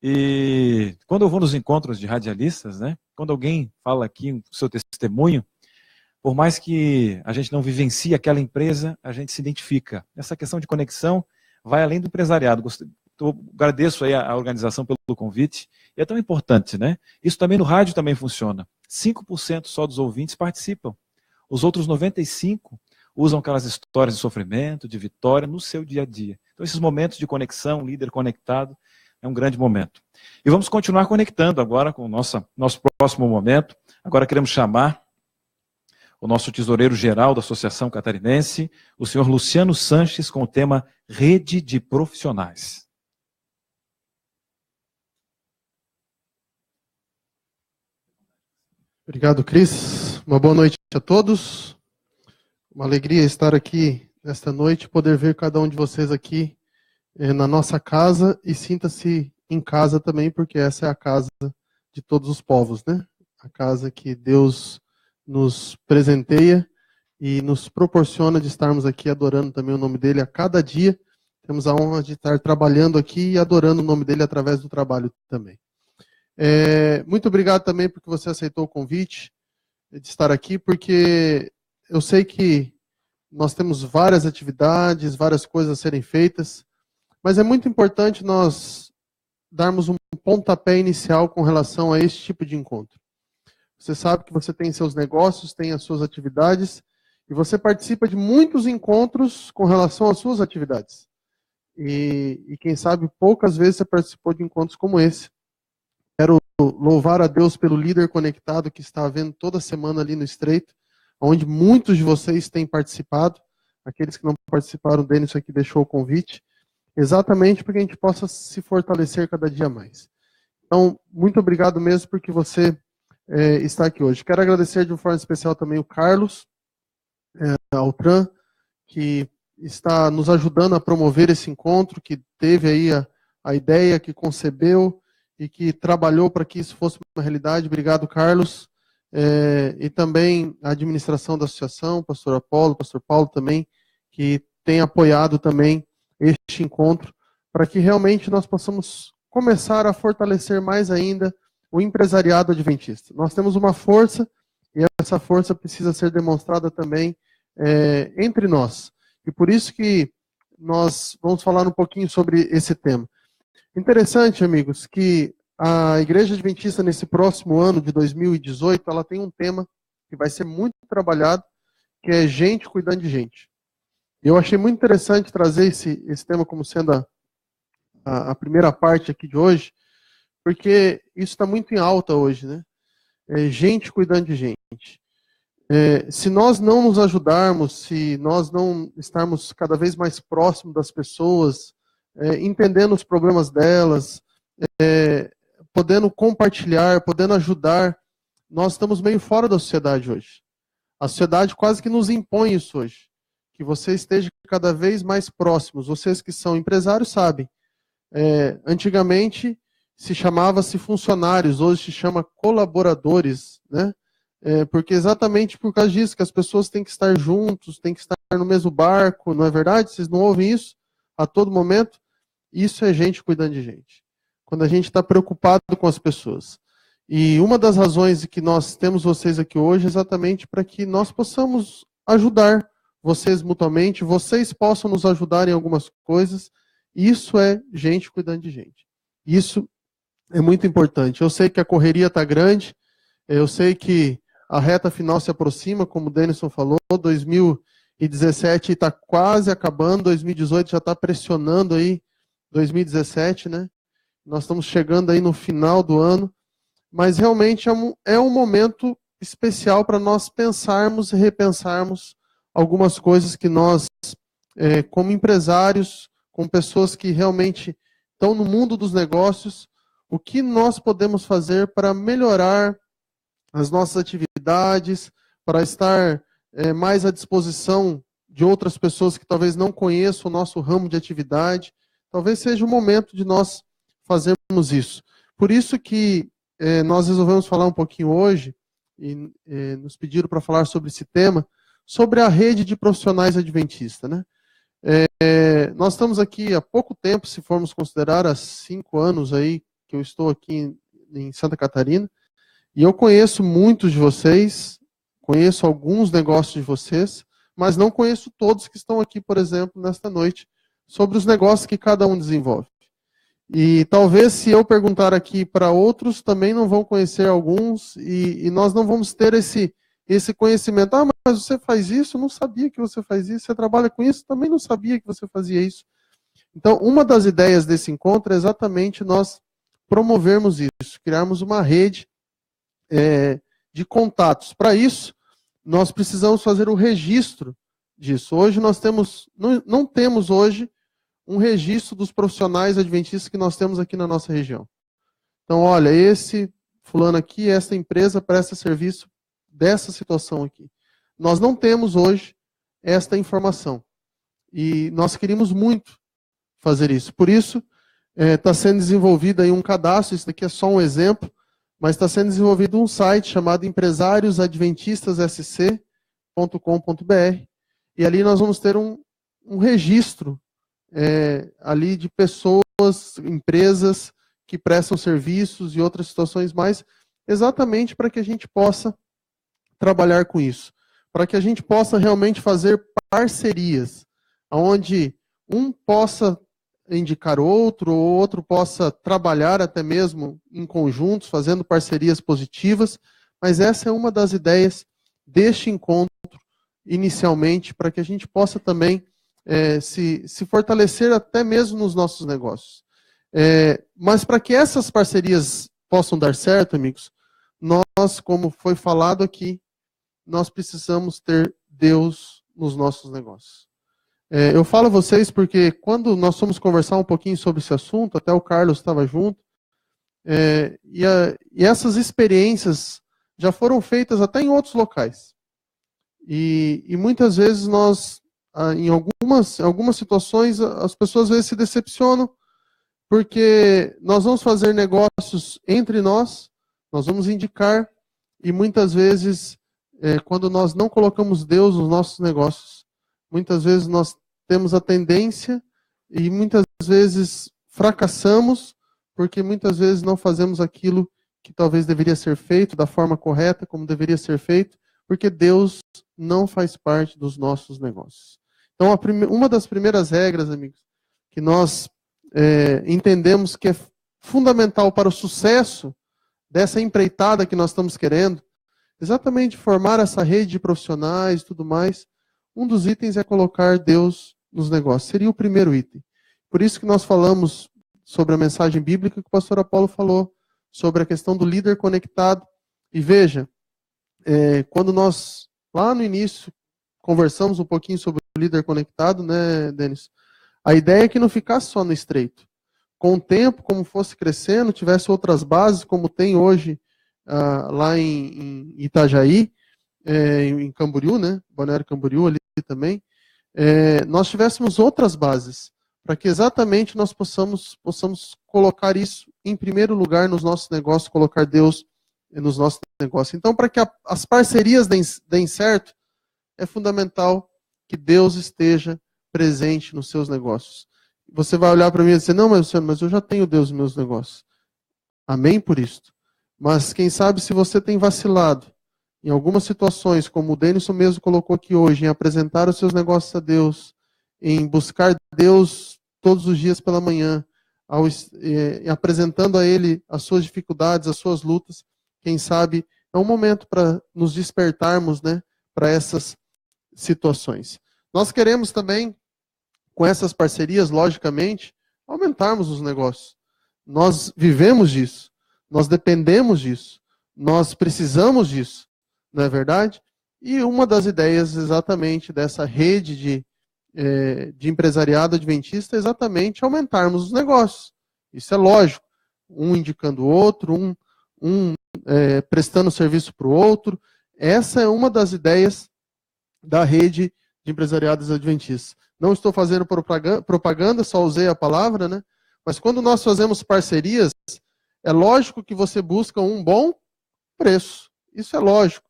E quando eu vou nos encontros de radialistas, né, quando alguém fala aqui o seu testemunho, por mais que a gente não vivencie aquela empresa, a gente se identifica. Essa questão de conexão vai além do empresariado. Agradeço aí a organização pelo convite. E é tão importante, né? Isso também no rádio também funciona. 5% só dos ouvintes participam. Os outros 95% usam aquelas histórias de sofrimento, de vitória no seu dia a dia. Então esses momentos de conexão, líder conectado, é um grande momento. E vamos continuar conectando agora com o nosso próximo momento. Agora queremos chamar o nosso tesoureiro-geral da Associação Catarinense, o senhor Luciano Sanches, com o tema Rede de Profissionais.
Obrigado, Cris. Uma boa noite a todos. Uma alegria estar aqui nesta noite, poder ver cada um de vocês aqui na nossa casa e sinta-se em casa também, porque essa é a casa de todos os povos, né? A casa que Deus nos presenteia e nos proporciona de estarmos aqui adorando também o nome dele a cada dia. Temos a honra de estar trabalhando aqui e adorando o nome dele através do trabalho também. Muito obrigado também porque você aceitou o convite de estar aqui, porque eu sei que nós temos várias atividades, várias coisas a serem feitas, mas é muito importante nós darmos um pontapé inicial com relação a esse tipo de encontro. Você sabe que você tem seus negócios, tem as suas atividades, e você participa de muitos encontros com relação às suas atividades. E quem sabe, poucas vezes você participou de encontros como esse. Quero louvar a Deus pelo líder conectado que está havendo toda semana ali no Estreito, onde muitos de vocês têm participado. Aqueles que não participaram, o Denis aqui deixou o convite, exatamente para que a gente possa se fortalecer cada dia mais. Então, muito obrigado mesmo porque você está aqui hoje. Quero agradecer de uma forma especial também o Carlos Altran, que está nos ajudando a promover esse encontro, que teve aí a ideia, que concebeu e que trabalhou para que isso fosse uma realidade. Obrigado, Carlos. E também a administração da associação, pastor Apolo, pastor Paulo também, que tem apoiado também este encontro, para que realmente nós possamos começar a fortalecer mais ainda o empresariado adventista. Nós temos uma força, e essa força precisa ser demonstrada também entre nós. E por isso que nós vamos falar um pouquinho sobre esse tema. Interessante, amigos, que a Igreja Adventista, nesse próximo ano de 2018, ela tem um tema que vai ser muito trabalhado, que é gente cuidando de gente. Eu achei muito interessante trazer esse tema como sendo a primeira parte aqui de hoje, porque isso está muito em alta hoje, né? Gente cuidando de gente. Se nós não nos ajudarmos, se nós não estarmos cada vez mais próximos das pessoas, entendendo os problemas delas, podendo compartilhar, podendo ajudar, nós estamos meio fora da sociedade hoje. A sociedade quase que nos impõe isso hoje. Que você esteja cada vez mais próximos. Vocês que são empresários sabem. Antigamente se chamava-se funcionários, hoje se chama colaboradores, né? Porque exatamente por causa disso, que as pessoas têm que estar juntos, têm que estar no mesmo barco, não é verdade? Vocês não ouvem isso a todo momento? Isso é gente cuidando de gente. Quando a gente está preocupado com as pessoas. E uma das razões que nós temos vocês aqui hoje é exatamente para que nós possamos ajudar vocês mutuamente, vocês possam nos ajudar em algumas coisas. Isso é gente cuidando de gente. Isso é muito importante. Eu sei que a correria está grande, eu sei que a reta final se aproxima, como o Denison falou, 2017 está quase acabando, 2018 já está pressionando aí 2017, né? Nós estamos chegando aí no final do ano, mas realmente é um momento especial para nós pensarmos e repensarmos algumas coisas que nós, como empresários, com pessoas que realmente estão no mundo dos negócios, o que nós podemos fazer para melhorar as nossas atividades, para estar mais à disposição de outras pessoas que talvez não conheçam o nosso ramo de atividade. Talvez seja o momento de nós fazermos isso. Por isso que nós resolvemos falar um pouquinho hoje, e nos pediram para falar sobre esse tema, sobre a rede de profissionais adventistas, né? Nós estamos aqui há pouco tempo, se formos considerar, há 5 anos aí que eu estou aqui em Santa Catarina, e eu conheço muitos de vocês, conheço alguns negócios de vocês, mas não conheço todos que estão aqui, por exemplo, nesta noite, sobre os negócios que cada um desenvolve. E talvez se eu perguntar aqui para outros, também não vão conhecer alguns, e nós não vamos ter esse conhecimento. Ah, mas você faz isso? Eu não sabia que você faz isso. Você trabalha com isso? Também não sabia que você fazia isso. Então, uma das ideias desse encontro é exatamente nós promovermos isso, criarmos uma rede de contatos. Para isso, nós precisamos fazer o registro disso. Hoje nós não temos hoje um registro dos profissionais adventistas que nós temos aqui na nossa região. Então, olha, esse fulano aqui, essa empresa presta serviço dessa situação aqui. Nós não temos hoje esta informação. E nós queríamos muito fazer isso. Por isso, está sendo desenvolvido aí um cadastro, isso daqui é só um exemplo, mas está sendo desenvolvido um site chamado empresariosadventistasSC.com.br, e ali nós vamos ter um registro ali de pessoas, empresas que prestam serviços e outras situações mais, exatamente para que a gente possa trabalhar com isso, para que a gente possa realmente fazer parcerias, onde um possa indicar outro, ou outro possa trabalhar até mesmo em conjuntos, fazendo parcerias positivas, mas essa é uma das ideias deste encontro, inicialmente, para que a gente possa também se fortalecer até mesmo nos nossos negócios. Mas para que essas parcerias possam dar certo, amigos, nós, como foi falado aqui, nós precisamos ter Deus nos nossos negócios. Eu falo a vocês porque quando nós fomos conversar um pouquinho sobre esse assunto, até o Carlos estava junto, e essas experiências já foram feitas até em outros locais. E muitas vezes nós, em algumas situações, as pessoas às vezes se decepcionam, porque nós vamos fazer negócios entre nós vamos indicar, e muitas vezes, quando nós não colocamos Deus nos nossos negócios, muitas vezes nós temos a tendência, e muitas vezes fracassamos, porque muitas vezes não fazemos aquilo que talvez deveria ser feito da forma correta, como deveria ser feito, porque Deus não faz parte dos nossos negócios. Então, uma das primeiras regras, amigos, que nós entendemos que é fundamental para o sucesso dessa empreitada que nós estamos querendo, exatamente formar essa rede de profissionais e tudo mais, um dos itens é colocar Deus nos negócios. Seria o primeiro item. Por isso que nós falamos sobre a mensagem bíblica que o pastor Apolo falou, sobre a questão do líder conectado. E veja, quando nós, lá no início, conversamos um pouquinho sobre o líder conectado, né, Denis? A ideia é que não ficasse só no estreito. Com o tempo, como fosse crescendo, tivesse outras bases, como tem hoje lá em Itajaí, em Camboriú, né? Balneário Camboriú ali também, nós tivéssemos outras bases, para que exatamente nós possamos colocar isso em primeiro lugar nos nossos negócios, colocar Deus nos nossos negócios. Então, para que as parcerias deem certo, é fundamental que Deus esteja presente nos seus negócios. Você vai olhar para mim e dizer, não, mas eu já tenho Deus nos meus negócios. Amém por isto. Mas quem sabe se você tem vacilado em algumas situações, como o Denison mesmo colocou aqui hoje, em apresentar os seus negócios a Deus, em buscar Deus todos os dias pela manhã, apresentando a Ele as suas dificuldades, as suas lutas, quem sabe é um momento para nos despertarmos, né, para essas situações. Nós queremos também, com essas parcerias, logicamente, aumentarmos os negócios. Nós vivemos disso, nós dependemos disso, nós precisamos disso, não é verdade? E uma das ideias exatamente dessa rede de empresariado adventista é exatamente aumentarmos os negócios. Isso é lógico. Um indicando o outro, um prestando serviço para o outro. Essa é uma das ideias da rede de empresariados adventistas. Não estou fazendo propaganda, só usei a palavra, né? Mas quando nós fazemos parcerias, é lógico que você busca um bom preço. Isso é lógico.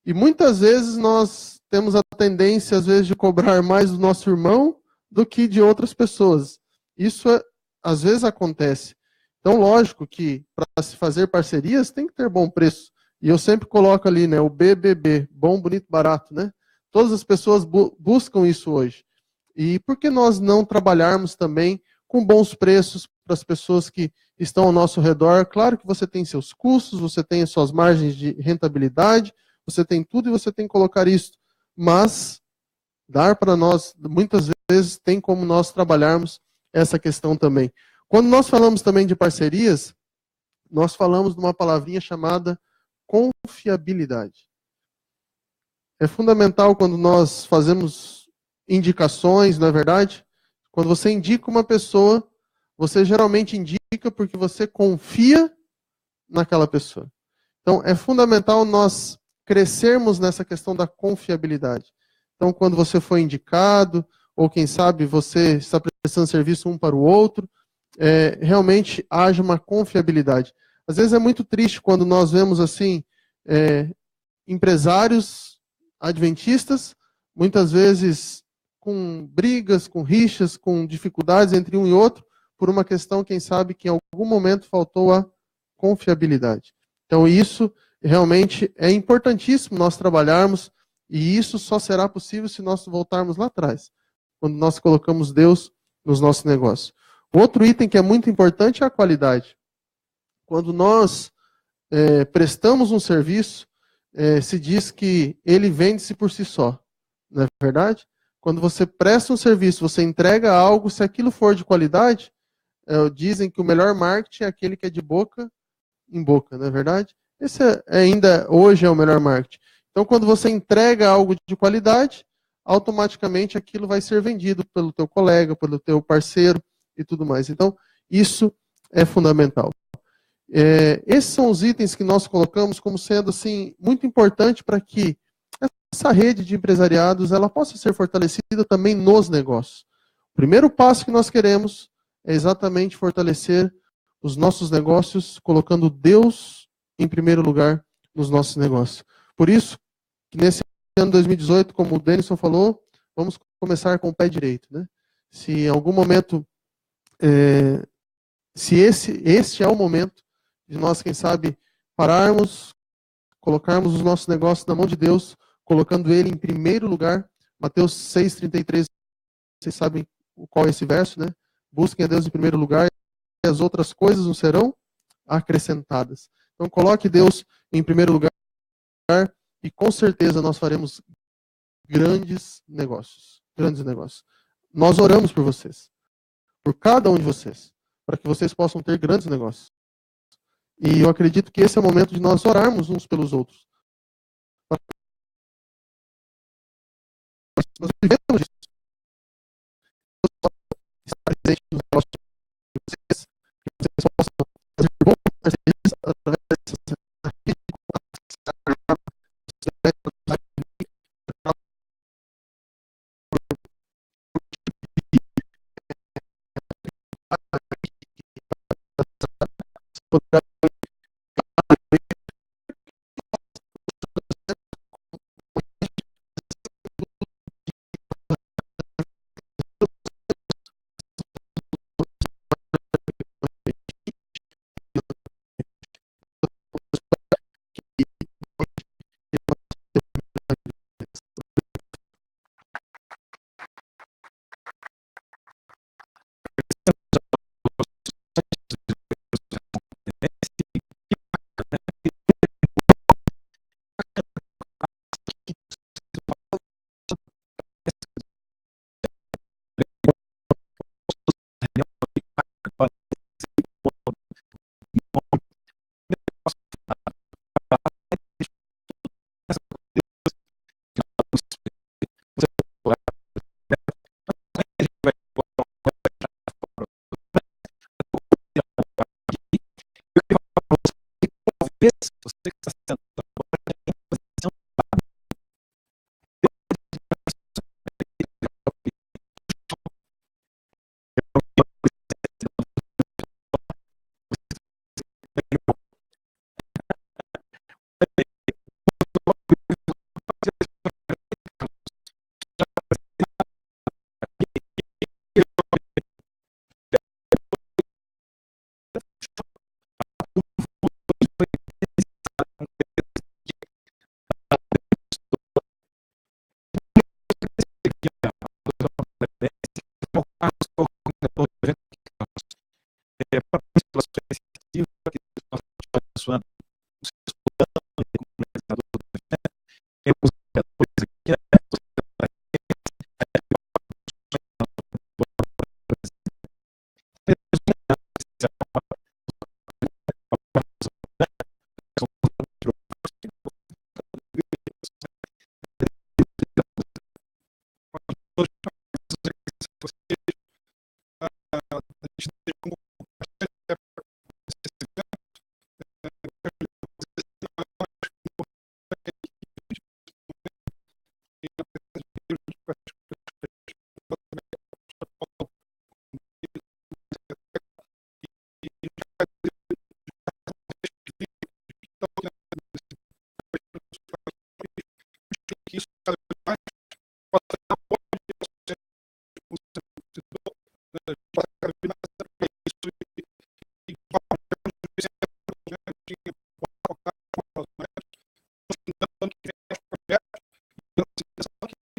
E muitas vezes nós temos a tendência, às vezes, de cobrar mais do nosso irmão do que de outras pessoas. Isso, às vezes, acontece. Então, lógico que para se fazer parcerias tem que ter bom preço. E eu sempre coloco ali, né, o BBB, bom, bonito, barato, né? Todas as pessoas buscam isso hoje. E por que nós não trabalharmos também com bons preços para as pessoas que estão ao nosso redor? Claro que você tem seus custos, você tem as suas margens de rentabilidade, você tem tudo e você tem que colocar isso. Mas dar para nós, muitas vezes, tem como nós trabalharmos essa questão também. Quando nós falamos também de parcerias, nós falamos de uma palavrinha chamada confiabilidade. É fundamental quando nós fazemos indicações, não é verdade? Quando você indica uma pessoa, você geralmente indica porque você confia naquela pessoa. Então, é fundamental nós crescermos nessa questão da confiabilidade. Então, quando você foi indicado, ou quem sabe você está prestando serviço um para o outro, realmente haja uma confiabilidade. Às vezes é muito triste quando nós vemos assim, empresários adventistas, muitas vezes com brigas, com rixas, com dificuldades entre um e outro, por uma questão, quem sabe, que em algum momento faltou a confiabilidade. Então isso realmente é importantíssimo nós trabalharmos, e isso só será possível se nós voltarmos lá atrás, quando nós colocamos Deus nos nossos negócios. Outro item que é muito importante é a qualidade. Quando nós prestamos um serviço, se diz que ele vende-se por si só. Não é verdade? Quando você presta um serviço, você entrega algo, se aquilo for de qualidade, dizem que o melhor marketing é aquele que é de boca em boca, não é verdade? Esse ainda hoje é o melhor marketing. Então, quando você entrega algo de qualidade, automaticamente aquilo vai ser vendido pelo teu colega, pelo teu parceiro e tudo mais. Então, isso é fundamental. Esses são os itens que nós colocamos como sendo assim muito importante para que essa rede de empresariados ela possa ser fortalecida também nos negócios. O primeiro passo que nós queremos é exatamente fortalecer os nossos negócios, colocando Deus em primeiro lugar nos nossos negócios. Por isso, que nesse ano 2018, como o Denison falou, vamos começar com o pé direito, né? Se em algum momento, se este é o momento de nós, quem sabe, pararmos, colocarmos os nossos negócios na mão de Deus, colocando Ele em primeiro lugar. Mateus 6,33, vocês sabem qual é esse verso, né? Busquem a Deus em primeiro lugar e as outras coisas não serão acrescentadas. Então, coloque Deus em primeiro lugar e com certeza nós faremos grandes negócios. Grandes negócios. Nós oramos por vocês, por cada um de vocês, para que vocês possam ter grandes negócios. E eu acredito que esse é o momento de nós orarmos uns pelos outros. Nós vivemos isso. Deus está presente nos negócios de vocês, que vocês possam fazer bons parcerias através dessa rede de contatos.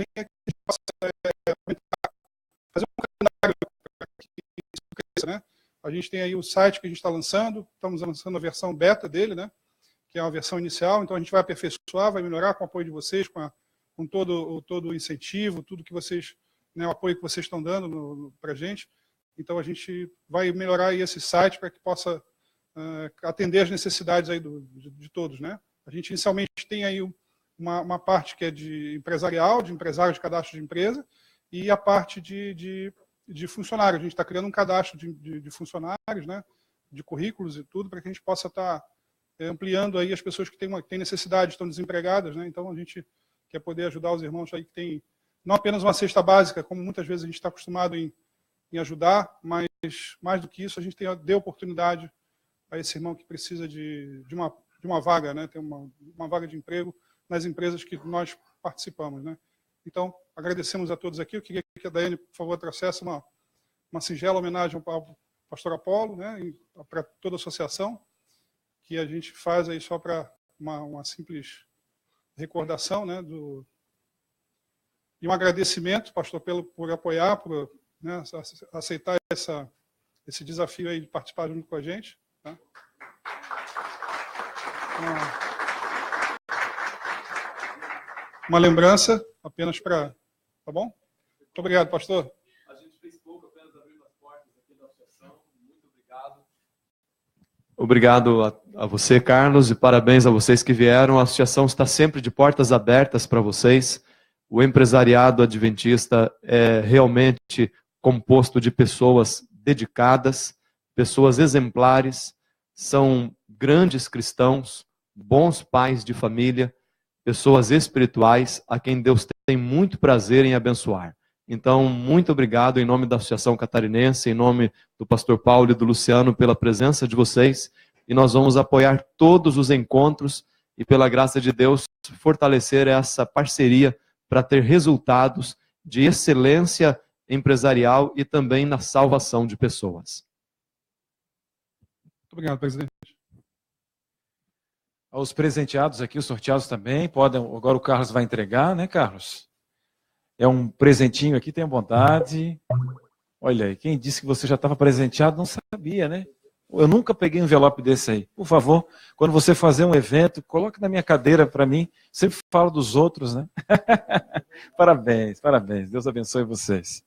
nem que a gente possa fazer um calendário para que isso cresça, né? A gente tem aí o site que a gente está lançando, estamos lançando a versão beta dele, né? Que é uma versão inicial, então a gente vai aperfeiçoar, vai melhorar com o apoio de vocês, com todo o incentivo, tudo que vocês, né, o apoio que vocês estão dando para a gente. Então a gente vai melhorar aí esse site para que possa atender as necessidades aí de todos, né? A gente inicialmente tem aí uma parte que é de empresarial, de empresários de cadastro de empresa, e a parte de funcionários. A gente está criando um cadastro de funcionários, né, de currículos e tudo, para que a gente possa estar ampliando aí as pessoas que têm necessidade, estão desempregadas, né? Então a gente quer poder ajudar os irmãos aí que têm não apenas uma cesta básica, como muitas vezes a gente está acostumado em ajudar, mas mais do que isso, a gente deu oportunidade a esse irmão que precisa de uma vaga, né? Tem uma vaga de emprego nas empresas que nós participamos, né? Então, agradecemos a todos aqui. Eu queria que a Daiane, por favor, trouxesse uma singela homenagem ao pastor Apolo, né? E para toda a associação, que a gente faz aí só para uma simples recordação, né? E um agradecimento, pastor, por apoiar, por, né, aceitar esse desafio aí de participar junto com a gente. Tá? Uma lembrança, apenas para... Tá bom? Muito obrigado, pastor.
A gente fez pouco, apenas abrindo as portas aqui da associação. Muito obrigado. Obrigado a você, Carlos, e parabéns a vocês que vieram. A associação está sempre de portas abertas para vocês. O empresariado adventista é realmente composto de pessoas dedicadas, pessoas exemplares, são grandes cristãos, bons pais de família, pessoas espirituais a quem Deus tem muito prazer em abençoar. Então, muito obrigado em nome da Associação Catarinense, em nome do pastor Paulo e do Luciano pela presença de vocês, e nós vamos apoiar todos os encontros e, pela graça de Deus, fortalecer essa parceria para ter resultados de excelência empresarial e também na salvação de pessoas.
Muito obrigado, presidente.
Aos presenteados aqui, os sorteados também, podem, agora o Carlos vai entregar, né, Carlos? É um presentinho aqui, tenha vontade. Olha aí, quem disse que você já estava presenteado não sabia, né? Eu nunca peguei um envelope desse aí. Por favor, quando você fazer um evento, coloque na minha cadeira para mim. Sempre falo dos outros, né? Parabéns, parabéns. Deus abençoe vocês.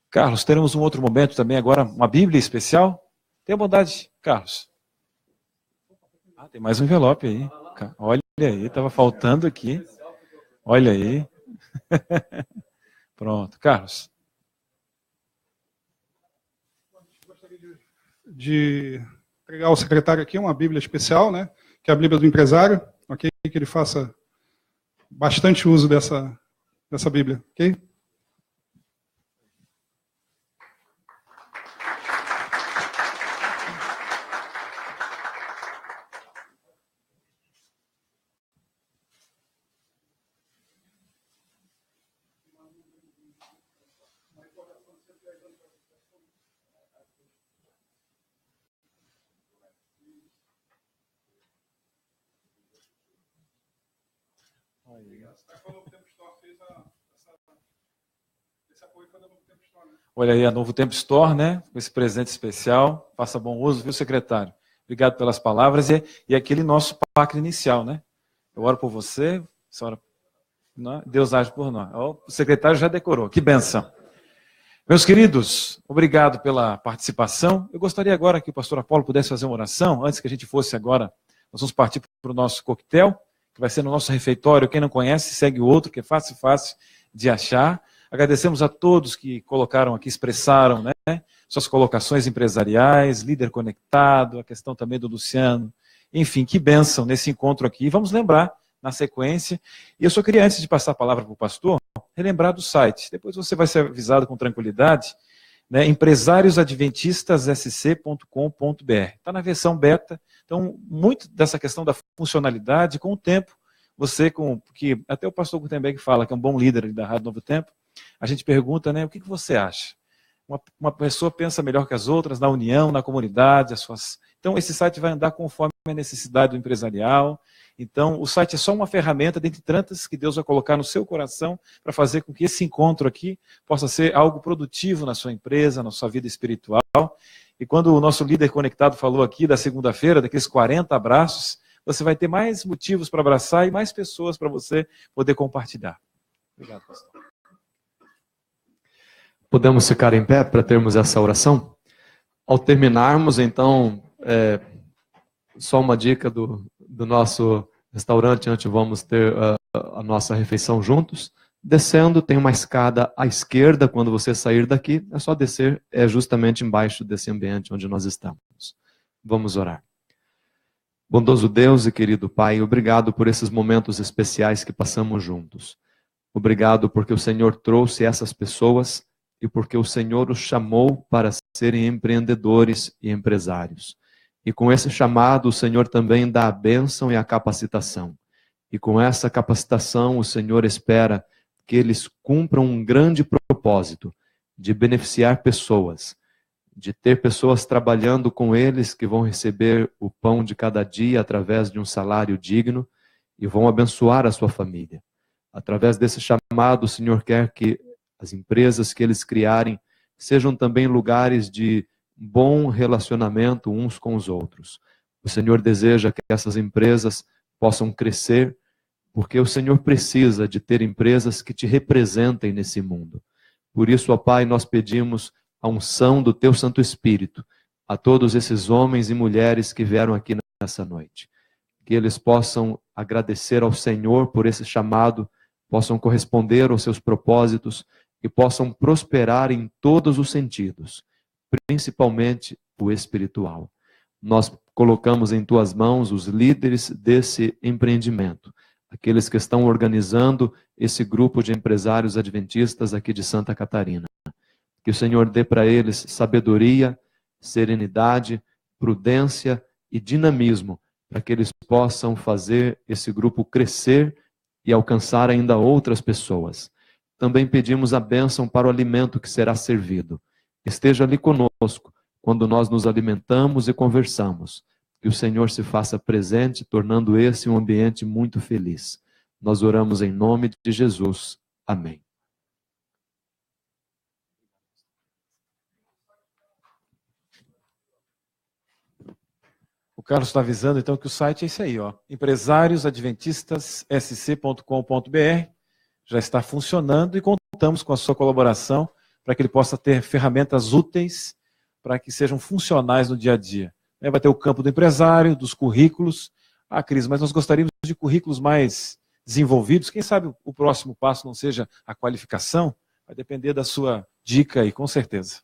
Carlos, teremos um outro momento também agora, uma Bíblia especial. Tenha bondade, Carlos. Ah, tem mais um envelope aí. Olha aí, estava faltando aqui. Olha aí. Pronto, Carlos.
De entregar ao secretário aqui uma Bíblia especial, né? Que é a Bíblia do empresário, ok? Que ele faça bastante uso dessa Bíblia, ok?
Olha aí a Novo Tempo Store, né? Com esse presente especial. Faça bom uso, viu, secretário? Obrigado pelas palavras. E aquele nosso pacto inicial, né? Eu oro por você, senhora, Deus age por nós. O secretário já decorou. Que benção. Meus queridos, obrigado pela participação. Eu gostaria agora que o pastor Apolo pudesse fazer uma oração. Antes que a gente fosse agora, nós vamos partir para o nosso coquetel, que vai ser no nosso refeitório. Quem não conhece, segue o outro, que é fácil de achar. Agradecemos a todos que colocaram aqui, expressaram, né, suas colocações empresariais, líder conectado, a questão também do Luciano. Enfim, que bênção nesse encontro aqui. Vamos lembrar na sequência. E eu só queria, antes de passar a palavra para o pastor, relembrar do site. Depois você vai ser avisado com tranquilidade, né, empresariosadventistas.sc.com.br. Está na versão beta. Então, muito dessa questão da funcionalidade, com o tempo, você, que até o pastor Gutenberg fala que é um bom líder da Rádio Novo Tempo, a gente pergunta, né, o que você acha? Uma pessoa pensa melhor que as outras na união, na comunidade, as suas Então, esse site vai andar conforme a necessidade do empresarial. Então, o site é só uma ferramenta dentre tantas que Deus vai colocar no seu coração para fazer com que esse encontro aqui possa ser algo produtivo na sua empresa, na sua vida espiritual. E quando o nosso líder conectado falou aqui da segunda-feira, daqueles 40 abraços, você vai ter mais motivos para abraçar e mais pessoas para você poder compartilhar. Obrigado, pastor.
Podemos ficar em pé para termos essa oração? Ao terminarmos, então, só uma dica do nosso restaurante, onde vamos ter a nossa refeição juntos. Descendo, tem uma escada à esquerda, quando você sair daqui, é só descer, é justamente embaixo desse ambiente onde nós estamos. Vamos orar. Bondoso Deus e querido Pai, obrigado por esses momentos especiais que passamos juntos. Obrigado porque o Senhor trouxe essas pessoas e porque o Senhor os chamou para serem empreendedores e empresários. E com esse chamado, o Senhor também dá a bênção e a capacitação. E com essa capacitação, o Senhor espera que eles cumpram um grande propósito de beneficiar pessoas, de ter pessoas trabalhando com eles que vão receber o pão de cada dia através de um salário digno e vão abençoar a sua família. Através desse chamado, o Senhor quer que as empresas que eles criarem sejam também lugares de bom relacionamento uns com os outros. O Senhor deseja que essas empresas possam crescer, porque o Senhor precisa de ter empresas que te representem nesse mundo. Por isso, ó Pai, nós pedimos a unção do Teu Santo Espírito a todos esses homens e mulheres que vieram aqui nessa noite. Que eles possam agradecer ao Senhor por esse chamado, possam corresponder aos seus propósitos e possam prosperar em todos os sentidos, principalmente o espiritual. Nós colocamos em Tuas mãos os líderes desse empreendimento, aqueles que estão organizando esse grupo de empresários adventistas aqui de Santa Catarina. Que o Senhor dê para eles sabedoria, serenidade, prudência e dinamismo, para que eles possam fazer esse grupo crescer e alcançar ainda outras pessoas. Também pedimos a bênção para o alimento que será servido. Esteja ali conosco, quando nós nos alimentamos e conversamos. Que o Senhor se faça presente, tornando esse um ambiente muito feliz. Nós oramos em nome de Jesus. Amém.
O Carlos está avisando, então, que o site é esse aí, ó, empresariosadventistas.sc.com.br. Já está funcionando e contamos com a sua colaboração para que ele possa ter ferramentas úteis para que sejam funcionais no dia a dia. Vai ter o campo do empresário, dos currículos. Ah, Cris, mas nós gostaríamos de currículos mais desenvolvidos. Quem sabe o próximo passo não seja a qualificação? Vai depender da sua dica aí, com certeza.